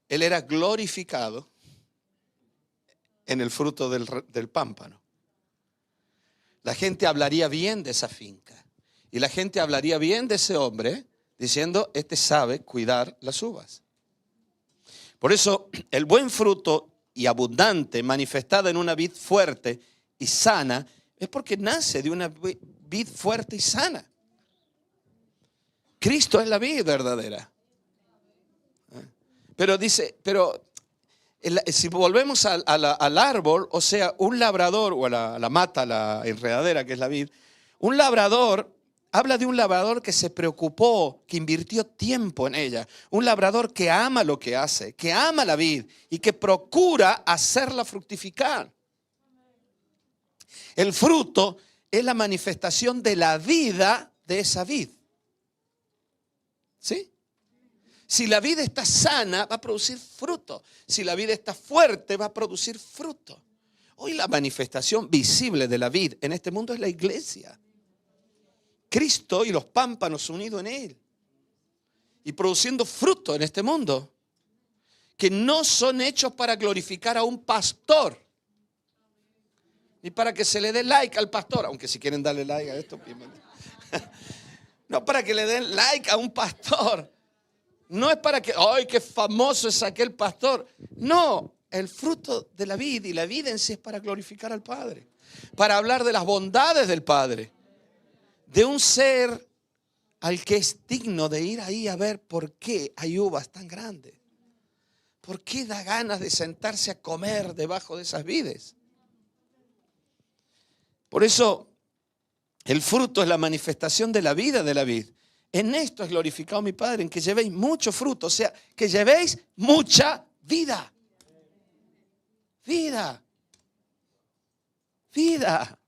Él era glorificado en el fruto del pámpano. La gente hablaría bien de esa finca. Y la gente hablaría bien de ese hombre, diciendo, este sabe cuidar las uvas. Por eso, el buen fruto y abundante, manifestado en una vid fuerte y sana, es porque nace de una vid fuerte y sana. Cristo es la vid verdadera. Pero dice, Si volvemos al árbol, o sea, un labrador, o a la mata, la enredadera que es la vid, un labrador, habla de un labrador que se preocupó, que invirtió tiempo en ella. Un labrador que ama lo que hace, que ama la vid y que procura hacerla fructificar. El fruto es la manifestación de la vida de esa vid. ¿Sí? Si la vid está sana, va a producir fruto. Si la vid está fuerte, va a producir fruto. Hoy la manifestación visible de la vid en este mundo es la iglesia. Cristo y los pámpanos unidos en él. Y produciendo fruto en este mundo. Que no son hechos para glorificar a un pastor. Ni para que se le dé like al pastor. Aunque si quieren darle like a esto. No para que le den like a un pastor. No es para que, ¡ay, qué famoso es aquel pastor! No, el fruto de la vid y la vida en sí es para glorificar al Padre. Para hablar de las bondades del Padre. De un ser al que es digno de ir ahí a ver por qué hay uvas tan grandes. ¿Por qué da ganas de sentarse a comer debajo de esas vides? Por eso, el fruto es la manifestación de la vida de la vid. En esto es glorificado mi Padre, en que llevéis mucho fruto, o sea, que llevéis mucha vida. Vida. Vida.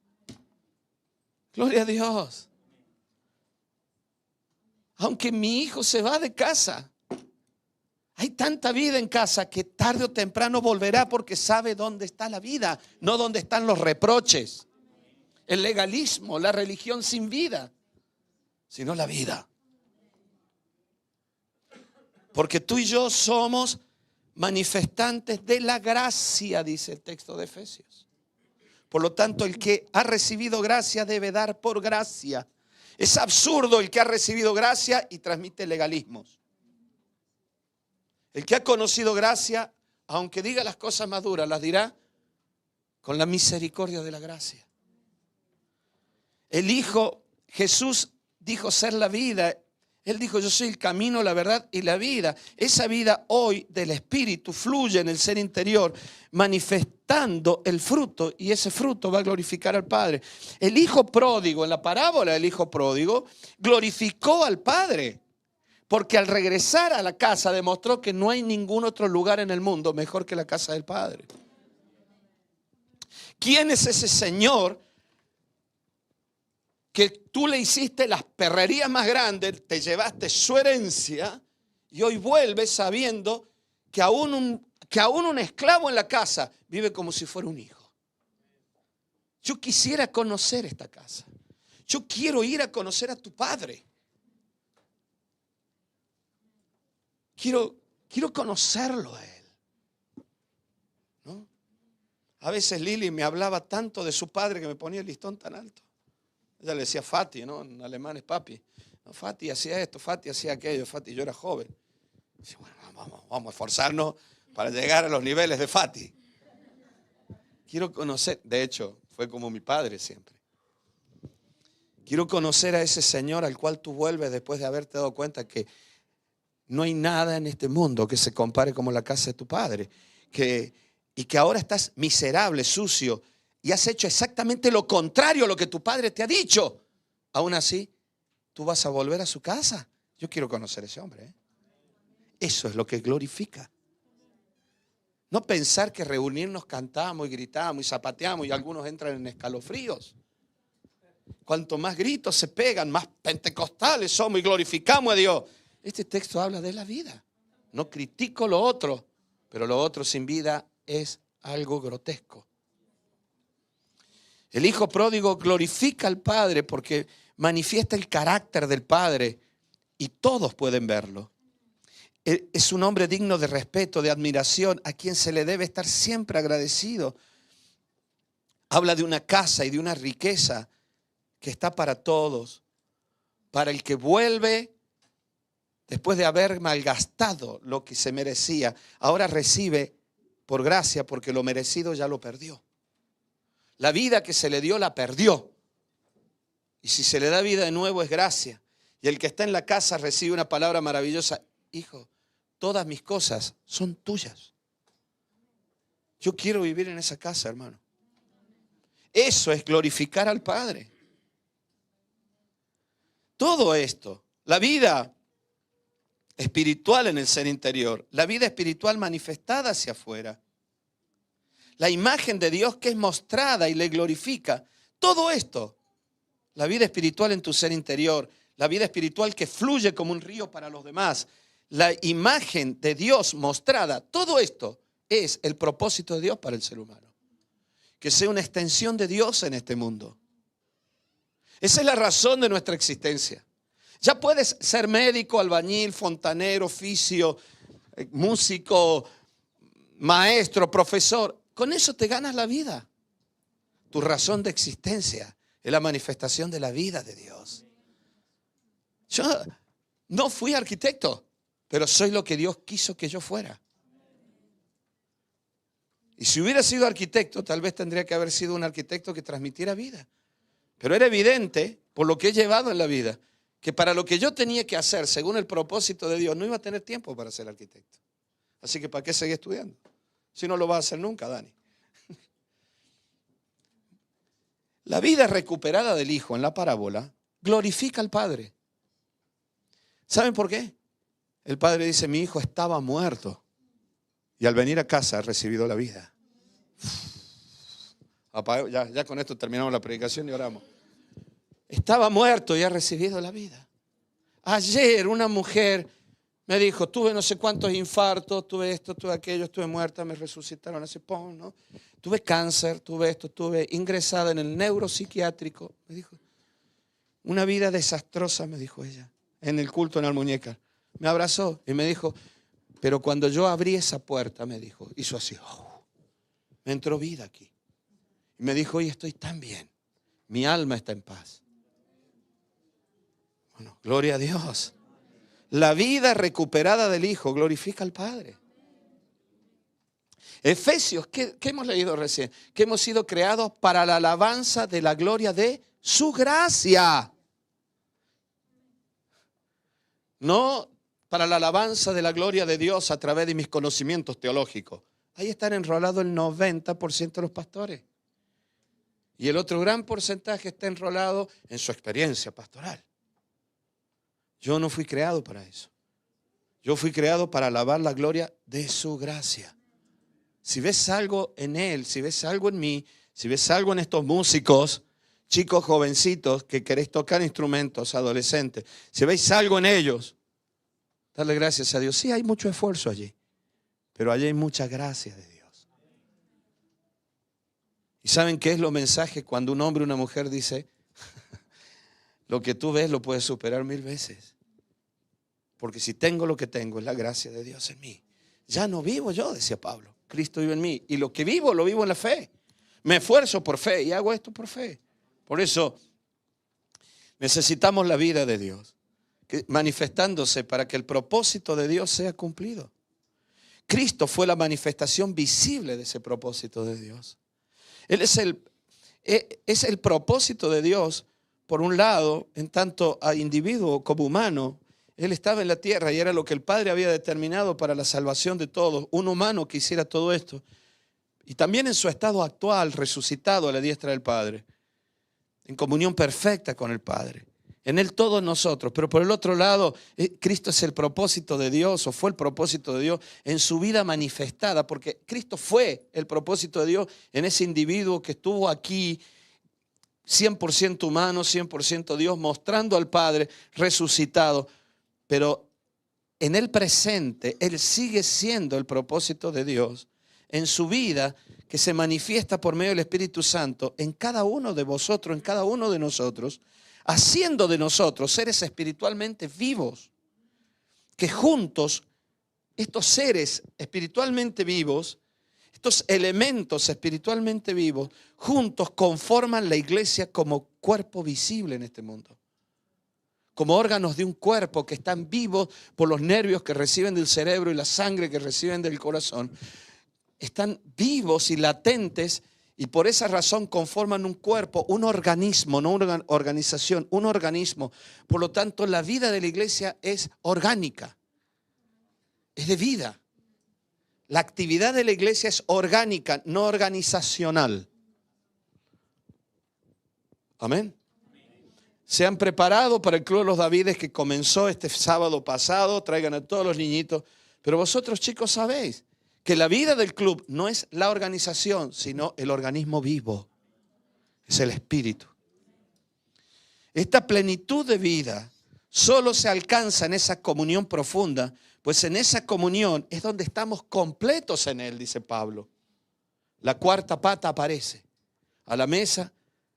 Gloria a Dios. Aunque mi hijo se va de casa, hay tanta vida en casa que tarde o temprano volverá porque sabe dónde está la vida, no dónde están los reproches, el legalismo, la religión sin vida, sino la vida. Porque tú y yo somos manifestantes de la gracia, dice el texto de Efesios. Por lo tanto, el que ha recibido gracia debe dar por gracia. Es absurdo el que ha recibido gracia y transmite legalismos. El que ha conocido gracia, aunque diga las cosas más duras, las dirá con la misericordia de la gracia. El Hijo, Jesús dijo ser la vida. Él dijo, yo soy el camino, la verdad y la vida. Esa vida hoy del Espíritu fluye en el ser interior, manifestando el fruto, y ese fruto va a glorificar al Padre. El Hijo pródigo, en la parábola del Hijo pródigo, glorificó al Padre, porque al regresar a la casa demostró que no hay ningún otro lugar en el mundo mejor que la casa del Padre. ¿Quién es ese Señor que tú le hiciste las perrerías más grandes, te llevaste su herencia y hoy vuelves sabiendo que aún un esclavo en la casa vive como si fuera un hijo? Yo quisiera conocer esta casa. Yo quiero ir a conocer a tu Padre. Quiero conocerlo a Él. ¿No? A veces Lili me hablaba tanto de su padre que me ponía el listón tan alto. Ella le decía Fati, ¿no? En alemán es papi. No, Fati hacía esto, Fati hacía aquello, Fati, yo era joven. Dice, bueno, vamos a esforzarnos para llegar a los niveles de Fati. Quiero conocer, de hecho, fue como mi padre siempre. Quiero conocer a ese Señor al cual tú vuelves después de haberte dado cuenta que no hay nada en este mundo que se compare como la casa de tu Padre. Y que ahora estás miserable, sucio, y has hecho exactamente lo contrario a lo que tu padre te ha dicho. Aún así, tú vas a volver a su casa. Yo quiero conocer a ese hombre, ¿eh? Eso es lo que glorifica. No pensar que reunirnos cantamos y gritamos y zapateamos y algunos entran en escalofríos. Cuanto más gritos se pegan, más pentecostales somos y glorificamos a Dios. Este texto habla de la vida. No critico lo otro, pero lo otro sin vida es algo grotesco. El Hijo pródigo glorifica al Padre porque manifiesta el carácter del Padre y todos pueden verlo. Es un hombre digno de respeto, de admiración, a quien se le debe estar siempre agradecido. Habla de una casa y de una riqueza que está para todos, para el que vuelve después de haber malgastado lo que se merecía. Ahora recibe por gracia porque lo merecido ya lo perdió. La vida que se le dio la perdió. Y si se le da vida de nuevo es gracia. Y el que está en la casa recibe una palabra maravillosa. Hijo, todas mis cosas son tuyas. Yo quiero vivir en esa casa, hermano. Eso es glorificar al Padre. Todo esto, la vida espiritual en el ser interior, la vida espiritual manifestada hacia afuera, la imagen de Dios que es mostrada y le glorifica, todo esto, la vida espiritual en tu ser interior, la vida espiritual que fluye como un río para los demás, la imagen de Dios mostrada, todo esto es el propósito de Dios para el ser humano. Que sea una extensión de Dios en este mundo. Esa es la razón de nuestra existencia. Ya puedes ser médico, albañil, fontanero, oficio, músico, maestro, profesor. Con eso te ganas la vida. Tu razón de existencia es la manifestación de la vida de Dios. Yo no fui arquitecto, pero soy lo que Dios quiso que yo fuera. Y si hubiera sido arquitecto, tal vez tendría que haber sido un arquitecto que transmitiera vida. Pero era evidente, por lo que he llevado en la vida, que para lo que yo tenía que hacer, según el propósito de Dios, no iba a tener tiempo para ser arquitecto. Así que ¿para qué seguir estudiando? Si no lo vas a hacer nunca, Dani. La vida recuperada del Hijo en la parábola glorifica al Padre. ¿Saben por qué? El Padre dice, mi hijo estaba muerto y al venir a casa ha recibido la vida. Ya con esto terminamos la predicación y oramos. Estaba muerto y ha recibido la vida. Ayer una mujer me dijo, tuve no sé cuántos infartos, tuve esto, tuve aquello, estuve muerta, me resucitaron hace poco, ¿no? Tuve cáncer, tuve esto, estuve ingresada en el neuropsiquiátrico. Me dijo, una vida desastrosa, me dijo ella, en el culto en Almuñécar. Me abrazó y me dijo, pero cuando yo abrí esa puerta, me dijo, hizo así, me entró vida aquí. Y me dijo, hoy estoy tan bien, mi alma está en paz. Bueno, gloria a Dios. La vida recuperada del Hijo glorifica al Padre. Efesios, ¿qué hemos leído recién? Que hemos sido creados para la alabanza de la gloria de su gracia. No para la alabanza de la gloria de Dios a través de mis conocimientos teológicos. Ahí están enrolados el 90% de los pastores. Y el otro gran porcentaje está enrolado en su experiencia pastoral. Yo no fui creado para eso. Yo fui creado para alabar la gloria de su gracia. Si ves algo en Él, si ves algo en mí, si ves algo en estos músicos, chicos jovencitos que queréis tocar instrumentos, adolescentes, si veis algo en ellos, darle gracias a Dios. Sí, hay mucho esfuerzo allí, pero allí hay mucha gracia de Dios. ¿Y saben qué es lo mensaje cuando un hombre o una mujer dice, lo que tú ves lo puedes superar 1000 veces? Porque si tengo lo que tengo es la gracia de Dios en mí. Ya no vivo yo, decía Pablo. Cristo vive en mí. Y lo que vivo, lo vivo en la fe. Me esfuerzo por fe y hago esto por fe. Por eso necesitamos la vida de Dios, manifestándose para que el propósito de Dios sea cumplido. Cristo fue la manifestación visible de ese propósito de Dios. Él es el propósito de Dios, por un lado, en tanto a individuo como humano. Él estaba en la tierra y era lo que el Padre había determinado para la salvación de todos. Un humano que hiciera todo esto. Y también en su estado actual, resucitado a la diestra del Padre. En comunión perfecta con el Padre. En Él todos nosotros. Pero por el otro lado, Cristo es el propósito de Dios, o fue el propósito de Dios en su vida manifestada. Porque Cristo fue el propósito de Dios en ese individuo que estuvo aquí, 100% humano, 100% Dios, mostrando al Padre resucitado. Pero en el presente, Él sigue siendo el propósito de Dios en su vida, que se manifiesta por medio del Espíritu Santo en cada uno de vosotros, en cada uno de nosotros, haciendo de nosotros seres espiritualmente vivos, que juntos, estos seres espiritualmente vivos, estos elementos espiritualmente vivos, juntos conforman la iglesia como cuerpo visible en este mundo. Como órganos de un cuerpo que están vivos por los nervios que reciben del cerebro y la sangre que reciben del corazón. Están vivos y latentes y por esa razón conforman un cuerpo, un organismo, no una organización, un organismo. Por lo tanto, la vida de la iglesia es orgánica, es de vida. La actividad de la iglesia es orgánica, no organizacional. Amén. Se han preparado para el Club de los Davides que comenzó este sábado pasado. Traigan a todos los niñitos. Pero vosotros, chicos, sabéis que la vida del club no es la organización, sino el organismo vivo. Es el espíritu. Esta plenitud de vida solo se alcanza en esa comunión profunda, pues en esa comunión es donde estamos completos en Él, dice Pablo. La cuarta pata aparece a la mesa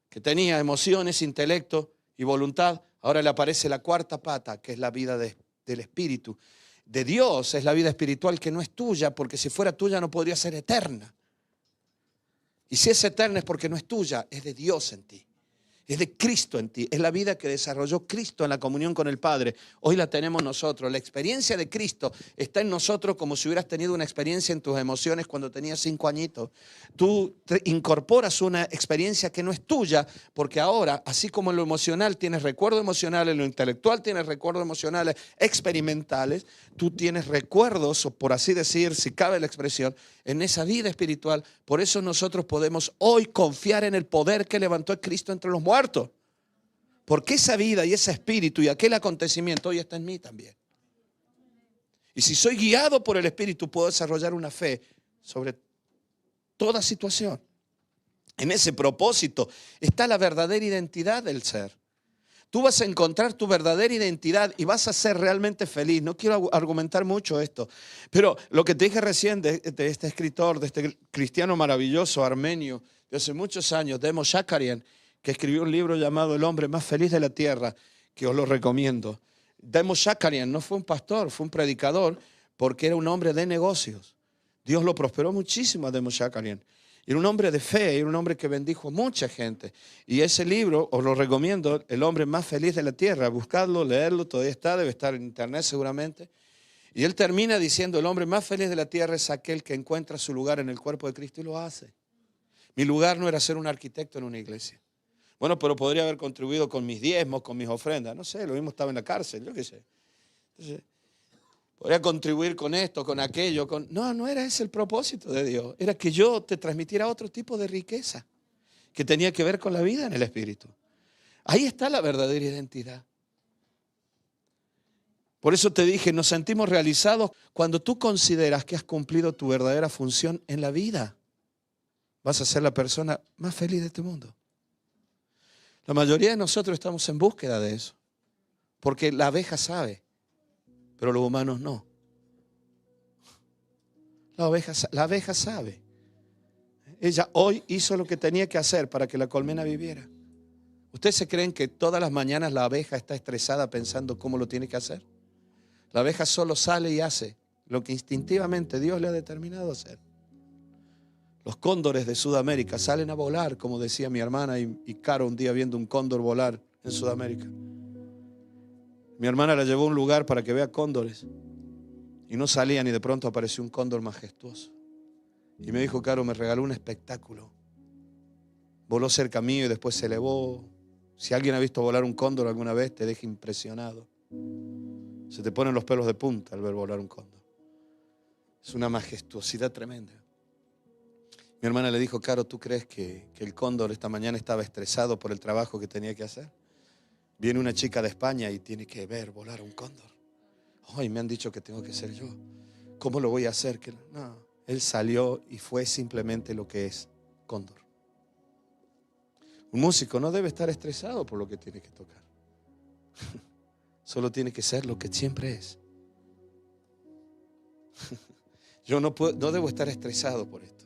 que tenía emociones, intelecto y voluntad. Ahora le aparece la cuarta pata, que es la vida del espíritu. De Dios es la vida espiritual que no es tuya, porque si fuera tuya no podría ser eterna. Y si es eterna es porque no es tuya, es de Dios en ti. Es de Cristo en ti. Es la vida que desarrolló Cristo en la comunión con el Padre. Hoy la tenemos nosotros. La experiencia de Cristo está en nosotros como si hubieras tenido una experiencia en tus emociones cuando tenías 5 añitos. Tú te incorporas una experiencia que no es tuya, porque ahora, así como en lo emocional tienes recuerdos emocionales, en lo intelectual tienes recuerdos emocionales experimentales, tú tienes recuerdos, o por así decir, si cabe la expresión, en esa vida espiritual. Por eso nosotros podemos hoy confiar en el poder que levantó a Cristo entre los muertos. Porque esa vida y ese espíritu y aquel acontecimiento hoy está en mí también. Y si soy guiado por el espíritu, puedo desarrollar una fe sobre toda situación. En ese propósito está la verdadera identidad del ser. Tú vas a encontrar tu verdadera identidad y vas a ser realmente feliz. No quiero argumentar mucho esto, pero lo que te dije recién de este escritor, de este cristiano maravilloso armenio de hace muchos años, Demos Shakarian, que escribió un libro llamado El hombre más feliz de la tierra, que os lo recomiendo. Demos Shakarian no fue un pastor, fue un predicador, porque era un hombre de negocios. Dios lo prosperó muchísimo a Demos Shakarian. Era un hombre de fe, era un hombre que bendijo a mucha gente. Y ese libro, os lo recomiendo, El hombre más feliz de la tierra. Buscadlo, leerlo, todavía está, debe estar en internet seguramente. Y él termina diciendo, el hombre más feliz de la tierra es aquel que encuentra su lugar en el cuerpo de Cristo y lo hace. Mi lugar no era ser un arquitecto en una iglesia. Bueno, pero podría haber contribuido con mis diezmos, con mis ofrendas. No sé, lo mismo estaba en la cárcel, yo qué sé. Entonces, podría contribuir con esto, con aquello. No era ese el propósito de Dios. Era que yo te transmitiera otro tipo de riqueza que tenía que ver con la vida en el Espíritu. Ahí está la verdadera identidad. Por eso te dije, nos sentimos realizados cuando tú consideras que has cumplido tu verdadera función en la vida. Vas a ser la persona más feliz de este mundo. La mayoría de nosotros estamos en búsqueda de eso. Porque la abeja sabe, pero los humanos no. La abeja sabe. Ella hoy hizo lo que tenía que hacer para que la colmena viviera. ¿Ustedes se creen que todas las mañanas la abeja está estresada pensando cómo lo tiene que hacer? La abeja solo sale y hace lo que instintivamente Dios le ha determinado hacer. Los cóndores de Sudamérica salen a volar, como decía mi hermana y Caro un día viendo un cóndor volar en Sudamérica. Mi hermana la llevó a un lugar para que vea cóndores y no salían y de pronto apareció un cóndor majestuoso. Y me dijo, Caro, me regaló un espectáculo. Voló cerca mío y después se elevó. Si alguien ha visto volar un cóndor alguna vez, te deja impresionado. Se te ponen los pelos de punta al ver volar un cóndor. Es una majestuosidad tremenda. Mi hermana le dijo, Caro, ¿tú crees que el cóndor esta mañana estaba estresado por el trabajo que tenía que hacer? Viene una chica de España y tiene que ver volar un cóndor. Ay, me han dicho que tengo que ser yo. ¿Cómo lo voy a hacer? No, él salió y fue simplemente lo que es cóndor. Un músico no debe estar estresado por lo que tiene que tocar. Solo tiene que ser lo que siempre es. Yo no debo estar estresado por esto.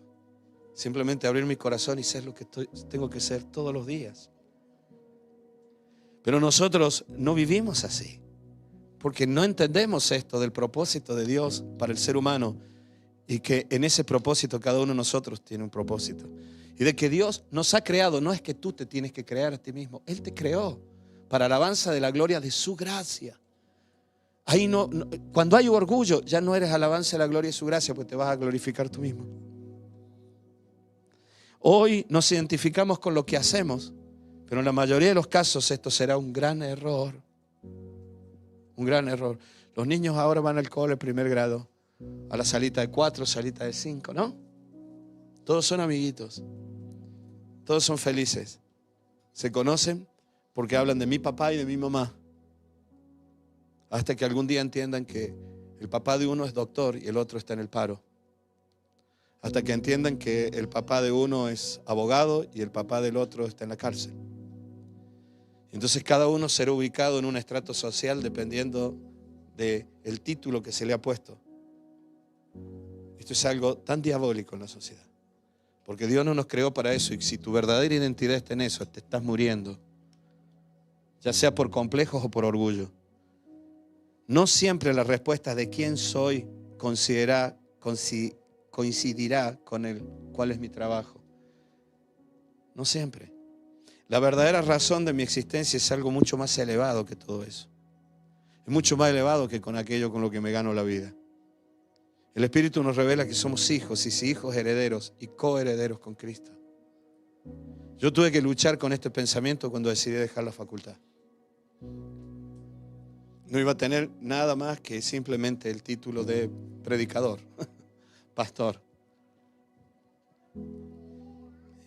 Simplemente abrir mi corazón y ser lo que tengo que ser todos los días. Pero nosotros no vivimos así, porque no entendemos esto del propósito de Dios para el ser humano y que en ese propósito cada uno de nosotros tiene un propósito. Y de que Dios nos ha creado, no es que tú te tienes que crear a ti mismo, Él te creó para alabanza de la gloria de su gracia. Ahí cuando hay orgullo, ya no eres alabanza de la gloria de su gracia, pues te vas a glorificar tú mismo. Hoy nos identificamos con lo que hacemos, pero en la mayoría de los casos esto será un gran error. Un gran error. Los niños ahora van al cole, primer grado. a la salita de 4, salita de 5, ¿no? Todos son amiguitos. Todos son felices. Se conocen porque hablan de mi papá y de mi mamá. Hasta que algún día entiendan que el papá de uno es doctor y el otro está en el paro. Hasta que entiendan que el papá de uno es abogado y el papá del otro está en la cárcel. Entonces cada uno será ubicado en un estrato social dependiendo del título que se le ha puesto. Esto es algo tan diabólico en la sociedad. Porque Dios no nos creó para eso, y si tu verdadera identidad está en eso, te estás muriendo. Ya sea por complejos o por orgullo. No siempre la respuesta de quién soy coincidirá con el cuál es mi trabajo. No siempre. La verdadera razón de mi existencia es algo mucho más elevado que todo eso. Es mucho más elevado que con aquello con lo que me gano la vida. El Espíritu nos revela que somos hijos, y si hijos, herederos y coherederos con Cristo. Yo tuve que luchar con este pensamiento cuando decidí dejar la facultad. No iba a tener nada más que simplemente el título de predicador, pastor.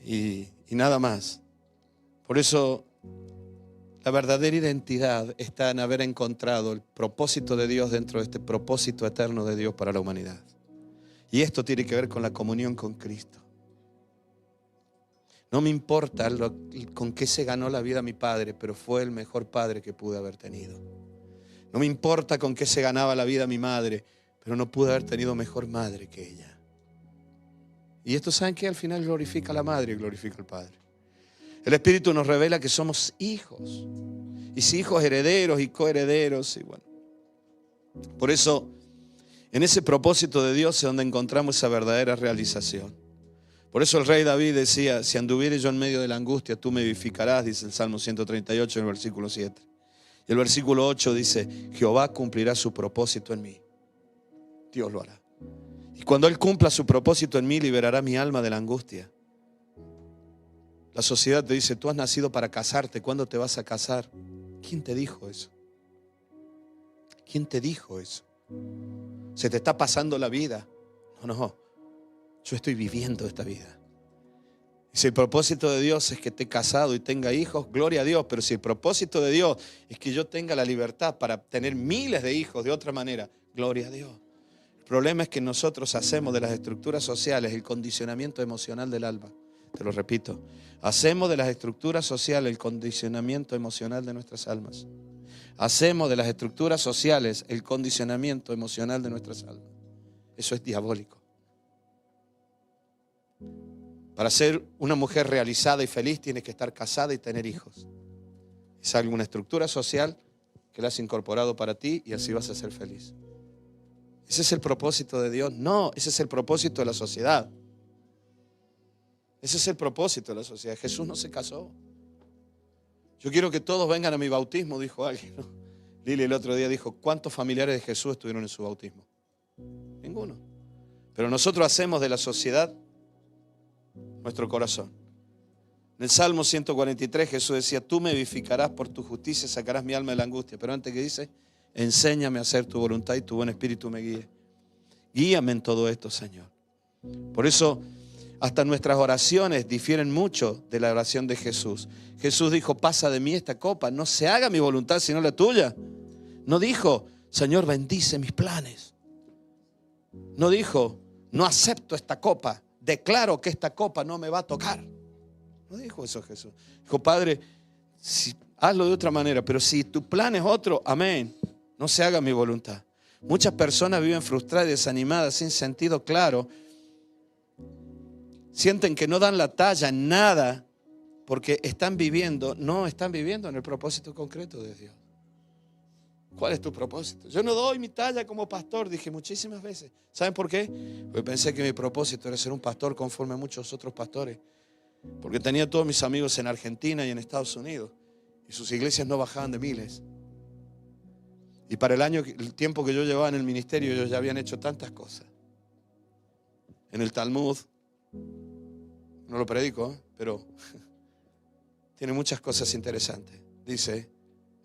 Y nada más. Por eso la verdadera identidad está en haber encontrado el propósito de Dios dentro de este propósito eterno de Dios para la humanidad. Y esto tiene que ver con la comunión con Cristo. No me importa con qué se ganó la vida mi padre, pero fue el mejor padre que pude haber tenido. No me importa con qué se ganaba la vida mi madre, pero no pude haber tenido mejor madre que ella. Y esto, ¿saben qué? Al final glorifica a la madre y glorifica al padre. El Espíritu nos revela que somos hijos. Y si hijos, herederos y coherederos. Y bueno. Por eso, en ese propósito de Dios es donde encontramos esa verdadera realización. Por eso el rey David decía: si anduviere yo en medio de la angustia, tú me vivificarás, dice el Salmo 138 en el versículo 7. Y el versículo 8 dice: Jehová cumplirá su propósito en mí. Dios lo hará. Y cuando Él cumpla su propósito en mí, liberará mi alma de la angustia. La sociedad te dice: tú has nacido para casarte, ¿cuándo te vas a casar? ¿Quién te dijo eso? ¿Quién te dijo eso? ¿Se te está pasando la vida? No, yo estoy viviendo esta vida. Y si el propósito de Dios es que esté casado y tenga hijos, gloria a Dios. Pero si el propósito de Dios es que yo tenga la libertad para tener miles de hijos de otra manera, gloria a Dios. El problema es que nosotros hacemos de las estructuras sociales el condicionamiento emocional del alma. Te lo repito, hacemos de las estructuras sociales el condicionamiento emocional de nuestras almas. Hacemos de las estructuras sociales el condicionamiento emocional de nuestras almas. Eso es diabólico. Para ser una mujer realizada y feliz tienes que estar casada y tener hijos. Es alguna estructura social que la has incorporado para ti y así vas a ser feliz. ¿Ese es el propósito de Dios? No, ese es el propósito de la sociedad. Ese es el propósito de la sociedad. Jesús no se casó. Yo quiero que todos vengan a mi bautismo, dijo alguien, ¿no? Lili el otro día dijo: ¿cuántos familiares de Jesús estuvieron en su bautismo? Ninguno. Pero nosotros hacemos de la sociedad nuestro corazón. En el Salmo 143 Jesús decía: tú me vivificarás por tu justicia, sacarás mi alma de la angustia. Pero antes que dice: enséñame a hacer tu voluntad y tu buen espíritu me guíe. Guíame en todo esto, Señor. Por eso hasta nuestras oraciones difieren mucho de la oración de Jesús. Jesús dijo: pasa de mí esta copa, no se haga mi voluntad sino la tuya. No dijo: Señor, bendice mis planes. No dijo: no acepto esta copa, declaro que esta copa no me va a tocar. No dijo eso Jesús. Dijo: Padre, hazlo de otra manera, pero si tu plan es otro, amén, no se haga mi voluntad. Muchas personas viven frustradas y desanimadas, sin sentido claro. Sienten que no dan la talla en nada porque no están viviendo en el propósito concreto de Dios. ¿Cuál es tu propósito? Yo no doy mi talla como pastor, dije muchísimas veces. ¿Saben por qué? Porque pensé que mi propósito era ser un pastor conforme a muchos otros pastores. Porque tenía todos mis amigos en Argentina y en Estados Unidos y sus iglesias no bajaban de miles. Y para el tiempo que yo llevaba en el ministerio, ellos ya habían hecho tantas cosas. En el Talmud, no lo predico, pero tiene muchas cosas interesantes. Dice: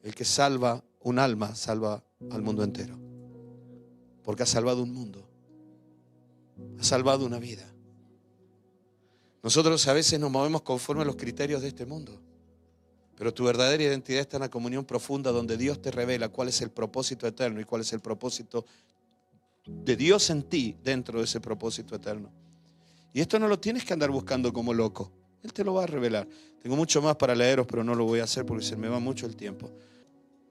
el que salva un alma, salva al mundo entero. Porque ha salvado un mundo. ha salvado una vida. Nosotros a veces nos movemos conforme a los criterios de este mundo, pero tu verdadera identidad está en la comunión profunda donde Dios te revela cuál es el propósito eterno y cuál es el propósito de Dios en ti dentro de ese propósito eterno. Y esto no lo tienes que andar buscando como loco. Él te lo va a revelar. Tengo mucho más para leeros, pero no lo voy a hacer porque se me va mucho el tiempo.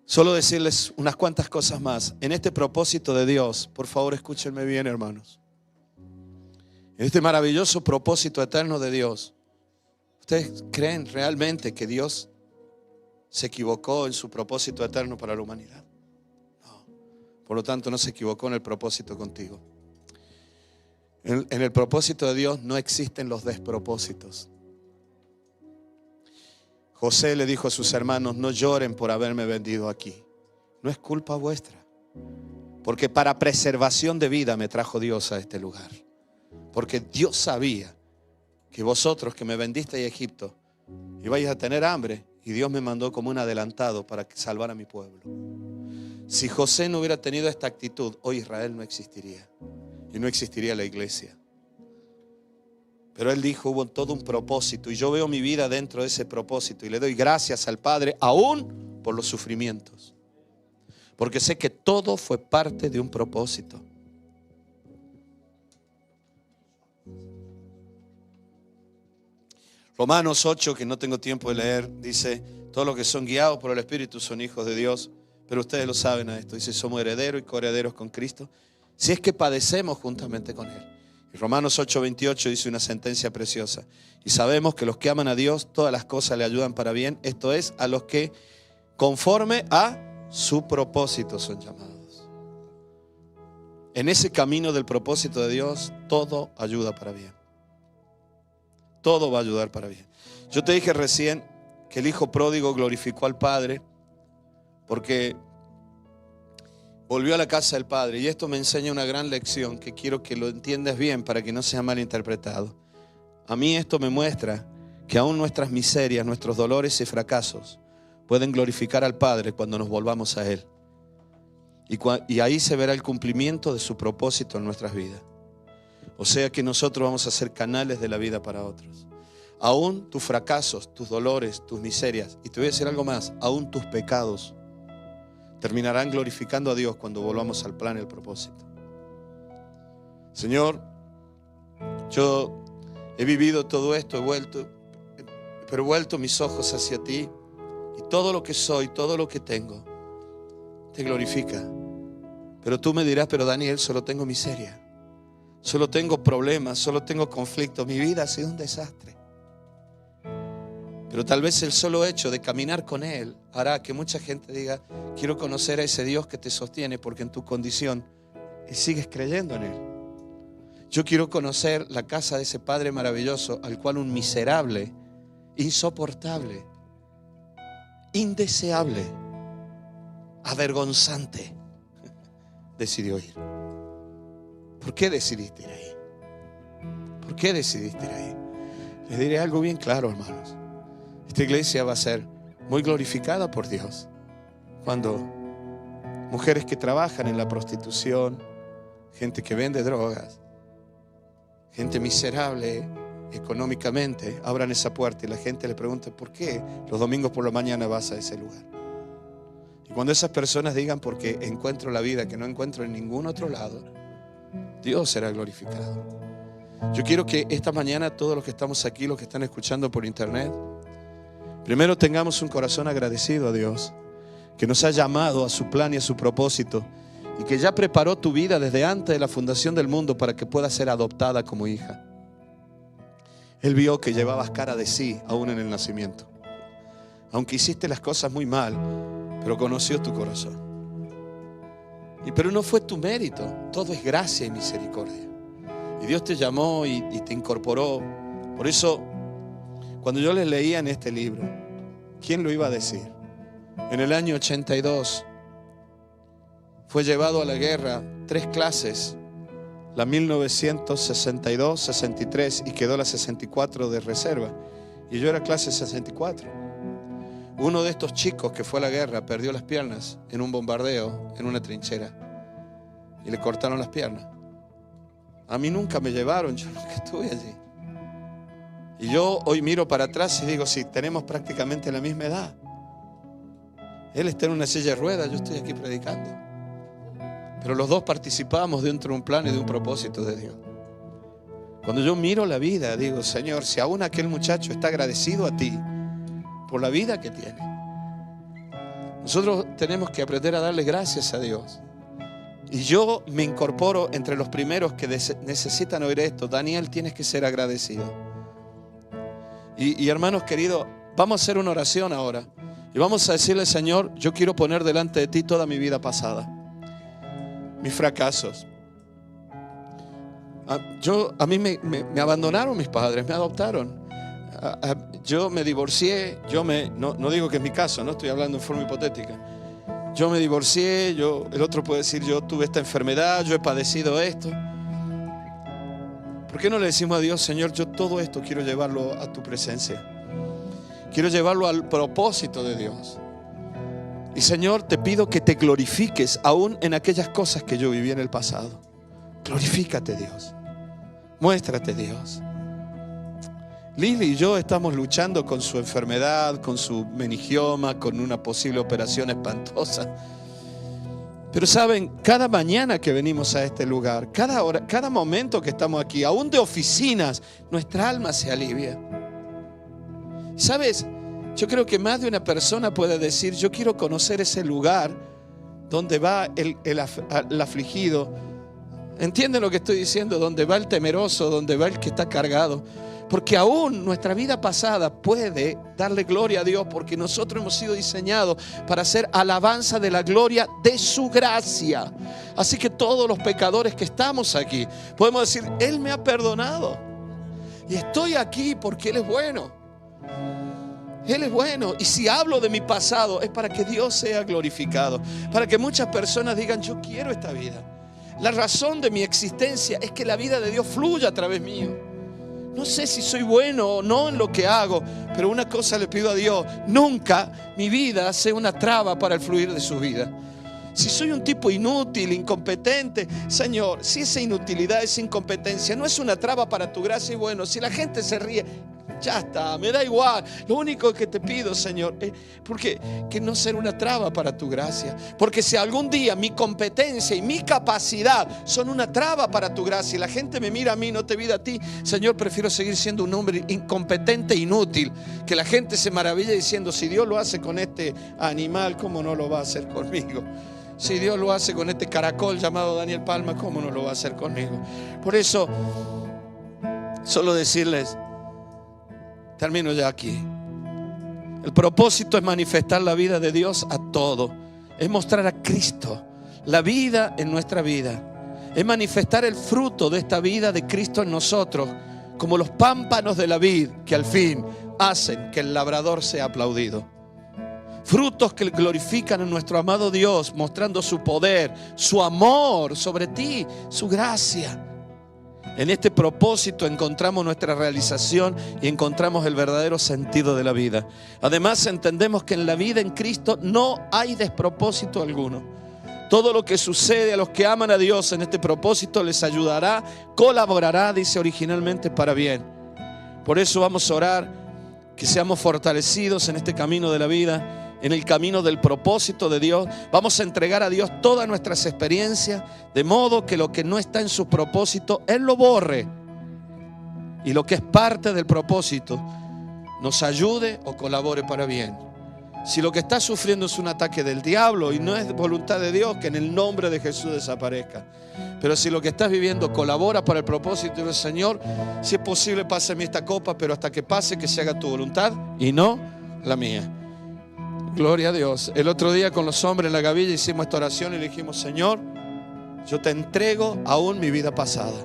Solo decirles unas cuantas cosas más. En este propósito de Dios, por favor escúchenme bien, hermanos. En este maravilloso propósito eterno de Dios, ¿ustedes creen realmente que Dios se equivocó en su propósito eterno para la humanidad? No. Por lo tanto, no se equivocó en el propósito contigo. En el propósito de Dios no existen los despropósitos. José le dijo a sus hermanos: no lloren por haberme vendido aquí. No es culpa vuestra, porque para preservación de vida me trajo Dios a este lugar. Porque Dios sabía que vosotros que me vendisteis a Egipto ibais a tener hambre, y Dios me mandó como un adelantado para salvar a mi pueblo. Si José no hubiera tenido esta actitud, hoy Israel no existiría y no existiría la iglesia. Pero él dijo: hubo todo un propósito, y yo veo mi vida dentro de ese propósito y le doy gracias al Padre aún por los sufrimientos, porque sé que todo fue parte de un propósito. Romanos 8, que no tengo tiempo de leer, dice: todos los que son guiados por el Espíritu son hijos de Dios. Pero ustedes lo saben a esto. Dice: somos herederos y coherederos con Cristo, si es que padecemos juntamente con Él. Y Romanos 8:28 dice una sentencia preciosa: y sabemos que los que aman a Dios, todas las cosas le ayudan para bien. Esto es, a los que conforme a su propósito son llamados. En ese camino del propósito de Dios, todo ayuda para bien. Todo va a ayudar para bien. Yo te dije recién que el hijo pródigo glorificó al padre porque volvió a la casa del padre. Y esto me enseña una gran lección que quiero que lo entiendas bien para que no sea malinterpretado. A mí esto me muestra que aún nuestras miserias, nuestros dolores y fracasos pueden glorificar al Padre cuando nos volvamos a Él. Y ahí se verá el cumplimiento de su propósito en nuestras vidas. O sea que nosotros vamos a ser canales de la vida para otros. Aún tus fracasos, tus dolores, tus miserias, y te voy a decir algo más, aún tus pecados terminarán glorificando a Dios cuando volvamos al plan y al propósito. Señor, yo he vivido todo esto, he vuelto mis ojos hacia ti, y todo lo que soy, todo lo que tengo, te glorifica. Pero tú me dirás: pero Daniel, solo tengo miseria, solo tengo problemas, solo tengo conflictos, mi vida ha sido un desastre. Pero tal vez el solo hecho de caminar con Él hará que mucha gente diga: quiero conocer a ese Dios que te sostiene, porque en tu condición sigues creyendo en Él. Yo quiero conocer la casa de ese Padre maravilloso al cual un miserable, insoportable, indeseable, avergonzante decidió ir. ¿Por qué decidiste ir ahí? ¿Por qué decidiste ir ahí? Les diré algo bien claro, hermanos. Esta iglesia va a ser muy glorificada por Dios cuando mujeres que trabajan en la prostitución, gente que vende drogas, gente miserable económicamente, abran esa puerta y la gente le pregunta: ¿por qué los domingos por la mañana vas a ese lugar? Y cuando esas personas digan: porque encuentro la vida que no encuentro en ningún otro lado, Dios será glorificado. Yo quiero que esta mañana todos los que estamos aquí, los que están escuchando por internet, primero tengamos un corazón agradecido a Dios, que nos ha llamado a su plan y a su propósito, y que ya preparó tu vida desde antes de la fundación del mundo para que puedas ser adoptada como hija. Él vio que llevabas cara de sí aún en el nacimiento. Aunque hiciste las cosas muy mal, pero conoció tu corazón. Pero no fue tu mérito, todo es gracia y misericordia. Y Dios te llamó y te incorporó. Por eso, cuando yo les leía en este libro, ¿quién lo iba a decir? En el año 82 fue llevado a la guerra 3 clases, la 1962, 63 y quedó la 64 de reserva. Y yo era clase 64. Uno de estos chicos que fue a la guerra perdió las piernas en un bombardeo en una trinchera y le cortaron las piernas. A mí nunca me llevaron, yo nunca estuve allí. Y yo hoy miro para atrás y digo, sí, tenemos prácticamente la misma edad. Él está en una silla de ruedas, yo estoy aquí predicando. Pero los dos participamos dentro de un plan y de un propósito de Dios. Cuando yo miro la vida, digo, Señor, si aún aquel muchacho está agradecido a ti por la vida que tiene, nosotros tenemos que aprender a darle gracias a Dios. Y yo me incorporo entre los primeros que necesitan oír esto. Daniel, tienes que ser agradecido. Y hermanos queridos, vamos a hacer una oración ahora. Y vamos a decirle, Señor, yo quiero poner delante de ti toda mi vida pasada. Mis fracasos. A mí me abandonaron mis padres, me adoptaron. Yo me divorcié, no digo que es mi caso, no estoy hablando en forma hipotética. Yo me divorcié, el otro puede decir, yo tuve esta enfermedad, yo he padecido esto. ¿Por qué no le decimos a Dios, Señor, yo todo esto quiero llevarlo a tu presencia? Quiero llevarlo al propósito de Dios. Y Señor, te pido que te glorifiques aún en aquellas cosas que yo viví en el pasado. Glorifícate, Dios. Muéstrate, Dios. Lili y yo estamos luchando con su enfermedad, con su meningioma, con una posible operación espantosa. Pero saben, cada mañana que venimos a este lugar, cada hora, cada momento que estamos aquí, aún de oficinas, nuestra alma se alivia. ¿Sabes? Yo creo que más de una persona puede decir, yo quiero conocer ese lugar donde va el afligido. ¿Entienden lo que estoy diciendo? Donde va el temeroso, donde va el que está cargado. Porque aún nuestra vida pasada puede darle gloria a Dios, porque nosotros hemos sido diseñados para hacer alabanza de la gloria de su gracia. Así que todos los pecadores que estamos aquí podemos decir, Él me ha perdonado y estoy aquí porque Él es bueno. Él es bueno. Y si hablo de mi pasado es para que Dios sea glorificado, para que muchas personas digan, yo quiero esta vida. La razón de mi existencia es que la vida de Dios fluya a través mío. No sé si soy bueno o no en lo que hago, pero una cosa le pido a Dios: nunca mi vida sea una traba para el fluir de su vida. Si soy un tipo inútil, incompetente, Señor, si esa inutilidad, esa incompetencia no es una traba para tu gracia, y bueno, si la gente se ríe, ya está, me da igual. Lo único que te pido, Señor, es que no sea una traba para tu gracia. Porque si algún día mi competencia y mi capacidad son una traba para tu gracia y la gente me mira a mí, no te mira a ti, Señor, prefiero seguir siendo un hombre incompetente e inútil. Que la gente se maraville diciendo, si Dios lo hace con este animal, ¿cómo no lo va a hacer conmigo? Si Dios lo hace con este caracol llamado Daniel Palma, ¿cómo no lo va a hacer conmigo? Por eso, solo decirles, termino ya aquí. El propósito es manifestar la vida de Dios a todo. Es mostrar a Cristo, la vida en nuestra vida. Es manifestar el fruto de esta vida de Cristo en nosotros, como los pámpanos de la vid que al fin hacen que el labrador sea aplaudido. Frutos que glorifican a nuestro amado Dios, mostrando su poder, su amor sobre ti, su gracia. En este propósito encontramos nuestra realización y encontramos el verdadero sentido de la vida. Además, entendemos que en la vida en Cristo no hay despropósito alguno. Todo lo que sucede a los que aman a Dios en este propósito les ayudará, colaborará, dice originalmente, para bien. Por eso vamos a orar que seamos fortalecidos en este camino de la vida, en el camino del propósito de Dios. Vamos a entregar a Dios todas nuestras experiencias, de modo que lo que no está en su propósito, Él lo borre. Y lo que es parte del propósito, nos ayude o colabore para bien. Si lo que está sufriendo es un ataque del diablo y no es voluntad de Dios, que en el nombre de Jesús desaparezca. Pero si lo que estás viviendo colabora para el propósito del Señor, si es posible, pásame esta copa, pero hasta que pase, que se haga tu voluntad y no la mía. Gloria a Dios. El otro día con los hombres en la gavilla hicimos esta oración y le dijimos, Señor, yo te entrego aún mi vida pasada.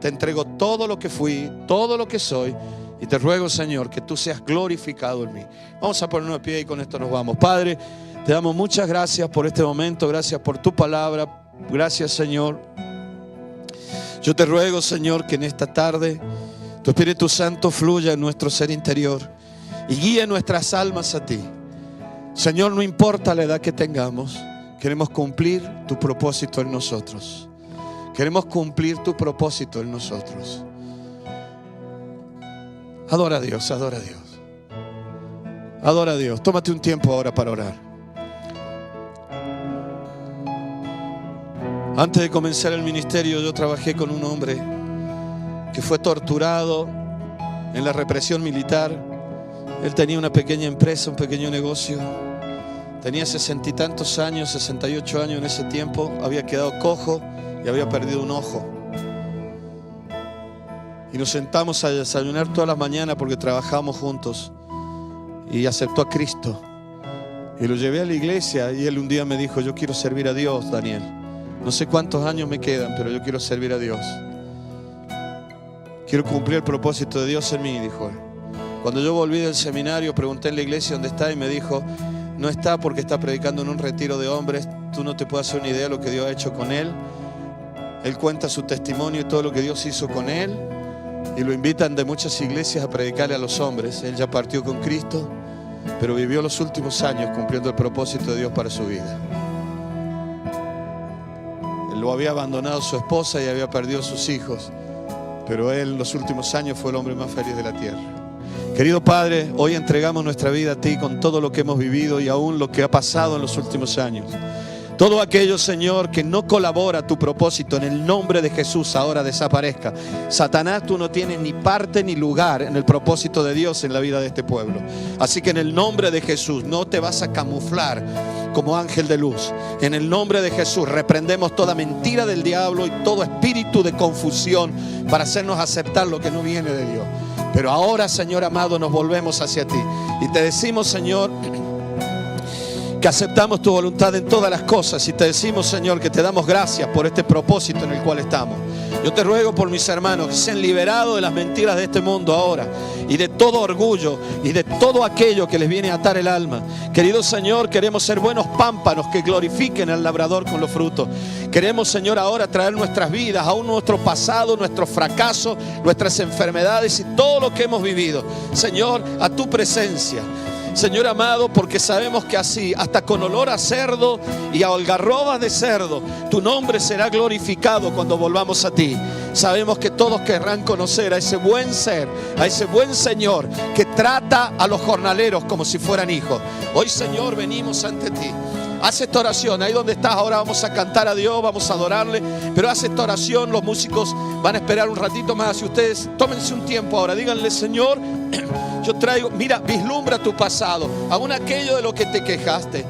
Te entrego todo lo que fui, todo lo que soy. Y te ruego, Señor, que tú seas glorificado en mí. Vamos a ponernos de pie y con esto nos vamos. Padre, te damos muchas gracias por este momento. Gracias por tu palabra. Gracias, Señor. Yo te ruego, Señor, que en esta tarde tu Espíritu Santo fluya en nuestro ser interior y guíe nuestras almas a ti. Señor, no importa la edad que tengamos, queremos cumplir tu propósito en nosotros. Queremos cumplir tu propósito en nosotros. Adora a Dios, adora a Dios. Adora a Dios. Tómate un tiempo ahora para orar. Antes de comenzar el ministerio, yo trabajé con un hombre que fue torturado en la represión militar. Él tenía una pequeña empresa, un pequeño negocio. Tenía 60 y tantos años, 68 años en ese tiempo. Había quedado cojo y había perdido un ojo. Y nos sentamos a desayunar todas las mañanas porque trabajábamos juntos. Y aceptó a Cristo. Y lo llevé a la iglesia y él un día me dijo: yo quiero servir a Dios, Daniel. No sé cuántos años me quedan, pero yo quiero servir a Dios. Quiero cumplir el propósito de Dios en mí, dijo él. Cuando yo volví del seminario, pregunté en la iglesia dónde está y me dijo: no está porque está predicando en un retiro de hombres. Tú no te puedes hacer una idea de lo que Dios ha hecho con él. Él cuenta su testimonio y todo lo que Dios hizo con él. Y lo invitan de muchas iglesias a predicarle a los hombres. Él ya partió con Cristo, pero vivió los últimos años cumpliendo el propósito de Dios para su vida. Él lo había abandonado su esposa y había perdido sus hijos, pero él los últimos años fue el hombre más feliz de la tierra. Querido Padre, hoy entregamos nuestra vida a ti con todo lo que hemos vivido y aún lo que ha pasado en los últimos años. Todo aquello, Señor, que no colabora a tu propósito, en el nombre de Jesús ahora desaparezca. Satanás, tú no tienes ni parte ni lugar en el propósito de Dios en la vida de este pueblo. Así que en el nombre de Jesús no te vas a camuflar como ángel de luz. En el nombre de Jesús reprendemos toda mentira del diablo y todo espíritu de confusión para hacernos aceptar lo que no viene de Dios. Pero ahora, Señor amado, nos volvemos hacia ti y te decimos, Señor, que aceptamos tu voluntad en todas las cosas, y te decimos, Señor, que te damos gracias por este propósito en el cual estamos. Yo te ruego por mis hermanos que sean liberados de las mentiras de este mundo ahora, y de todo orgullo y de todo aquello que les viene a atar el alma. Querido Señor, queremos ser buenos pámpanos que glorifiquen al labrador con los frutos. Queremos, Señor, ahora traer nuestras vidas, aún nuestro pasado, nuestros fracasos, nuestras enfermedades y todo lo que hemos vivido, Señor, a tu presencia. Señor amado, porque sabemos que así, hasta con olor a cerdo y a algarrobas de cerdo, tu nombre será glorificado cuando volvamos a ti. Sabemos que todos querrán conocer a ese buen ser, a ese buen Señor que trata a los jornaleros como si fueran hijos. Hoy, Señor, venimos ante ti. Haz esta oración, ahí donde estás ahora vamos a cantar a Dios, vamos a adorarle, pero haz esta oración, los músicos van a esperar un ratito más y ustedes tómense un tiempo ahora, díganle: Señor, yo traigo, mira, vislumbra tu pasado, aún aquello de lo que te quejaste.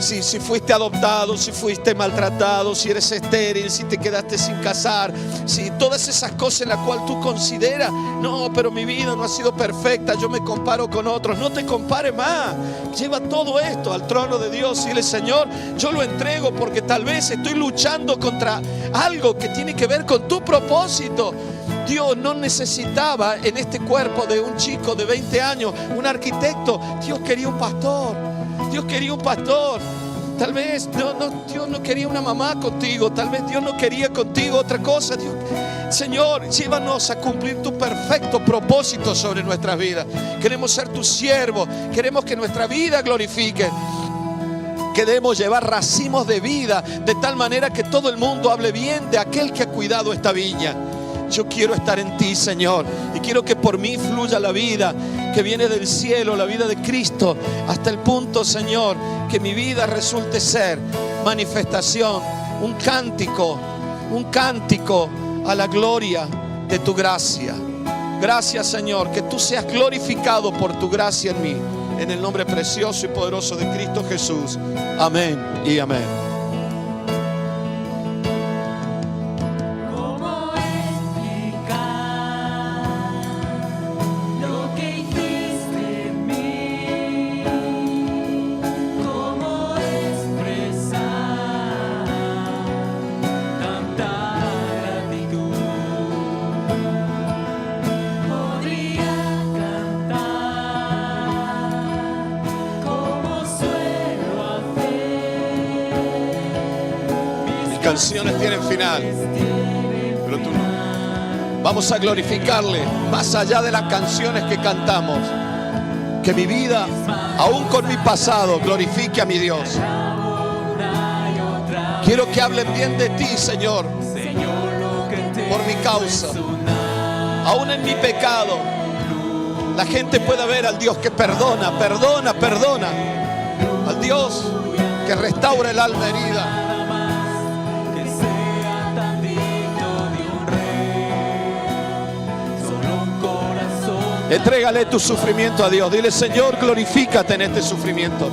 Si fuiste adoptado, si fuiste maltratado, si eres estéril, si te quedaste sin casar, si todas esas cosas en las cuales tú consideras: no, pero mi vida no ha sido perfecta, yo me comparo con otros. No te compares más. Lleva todo esto al trono de Dios y dile: Señor, yo lo entrego porque tal vez estoy luchando contra algo que tiene que ver con tu propósito. Dios no necesitaba en este cuerpo de un chico de 20 años un arquitecto. Dios quería un pastor. Dios quería un pastor. Tal vez Dios no quería una mamá contigo. Tal vez Dios no quería contigo otra cosa. Dios, Señor, llévanos a cumplir tu perfecto propósito sobre nuestras vidas. Queremos ser tus siervos. Queremos que nuestra vida glorifique. Queremos llevar racimos de vida de tal manera que todo el mundo hable bien de aquel que ha cuidado esta viña. Yo quiero estar en ti, Señor, y quiero que por mí fluya la vida que viene del cielo, la vida de Cristo, hasta el punto, Señor, que mi vida resulte ser manifestación, un cántico a la gloria de tu gracia. Gracias, Señor, que tú seas glorificado por tu gracia en mí, en el nombre precioso y poderoso de Cristo Jesús. Amén y amén. Canciones tienen final, pero tú no. Vamos a glorificarle más allá de las canciones que cantamos. Que mi vida, aún con mi pasado, glorifique a mi Dios. Quiero que hablen bien de ti, Señor. mi causa. Aún en mi pecado, la gente pueda ver al Dios que perdona, perdona, perdona. Al Dios que restaura el alma herida. Entrégale tu sufrimiento a Dios. Dile: Señor, glorifícate en este sufrimiento.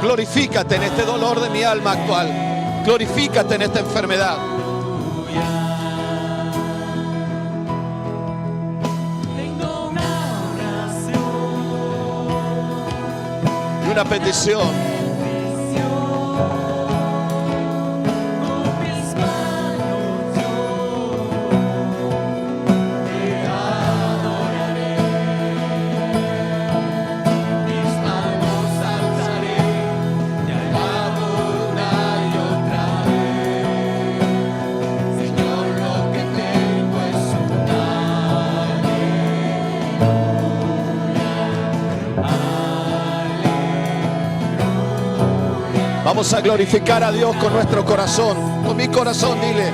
Glorifícate en este dolor de mi alma actual. Glorifícate en esta enfermedad. Y una petición. Vamos a glorificar a Dios con nuestro corazón. Con mi corazón, dile: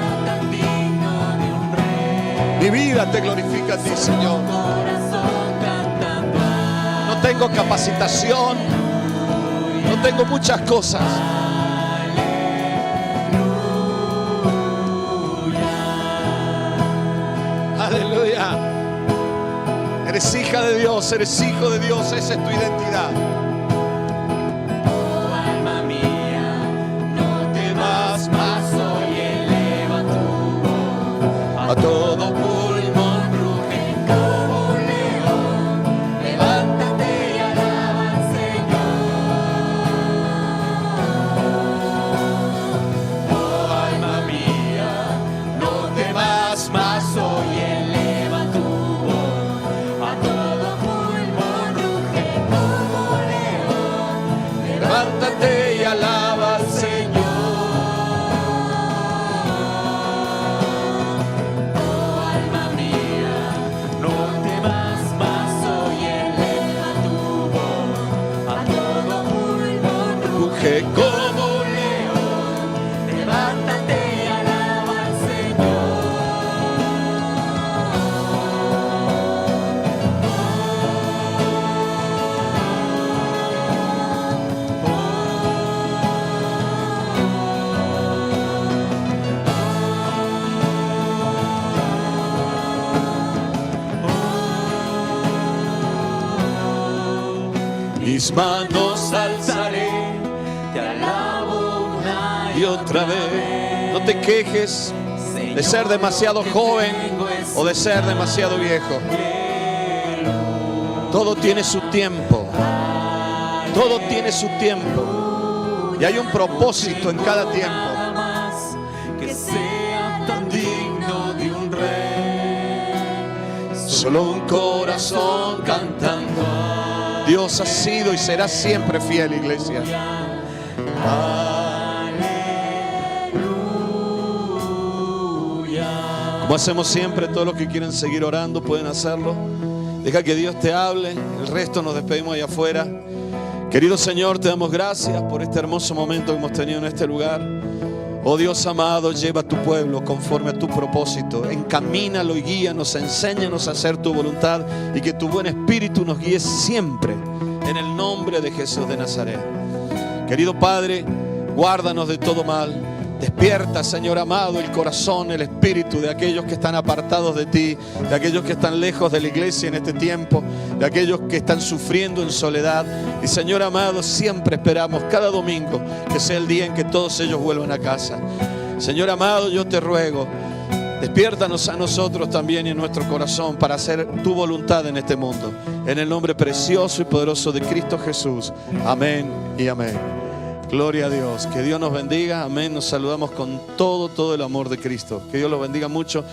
mi vida te glorifica a ti, Señor. No tengo capacitación, no tengo muchas cosas. Aleluya. Eres hija de Dios, eres hijo de Dios, esa es tu identidad. A todo pulmón ruge como un león, levántate y alaba al Señor. Oh alma mía, no temas más, oye, eleva tu voz. A todo pulmón ruge como león, levántate y alaba al Señor. Como un león, levántate y alaba al Señor. Mis manos alzaré, te alabo una y otra vez. No te quejes de ser demasiado joven o de ser demasiado viejo. Todo tiene su tiempo. Todo tiene su tiempo. Y hay un propósito en cada tiempo. Que sea tan digno de un rey. Solo un corazón cantando. Dios ha sido y será siempre fiel, iglesia. Aleluya. Como hacemos siempre, todos los que quieren seguir orando pueden hacerlo. Deja que Dios te hable. El resto nos despedimos allá afuera. Querido Señor, te damos gracias por este hermoso momento que hemos tenido en este lugar. Oh Dios amado, lleva a tu pueblo conforme a tu propósito. Encamínalo y guíanos, enséñanos a hacer tu voluntad y que tu buen espíritu nos guíe siempre en el nombre de Jesús de Nazaret. Querido Padre, guárdanos de todo mal. Despierta, Señor amado, el corazón, el espíritu de aquellos que están apartados de ti, de aquellos que están lejos de la iglesia en este tiempo, de aquellos que están sufriendo en soledad. Y Señor amado, siempre esperamos cada domingo que sea el día en que todos ellos vuelvan a casa. Señor amado, yo te ruego, despiértanos a nosotros también y en nuestro corazón para hacer tu voluntad en este mundo. En el nombre precioso y poderoso de Cristo Jesús. Amén y amén. Gloria a Dios. Que Dios nos bendiga. Amén. Nos saludamos con todo el amor de Cristo. Que Dios los bendiga mucho.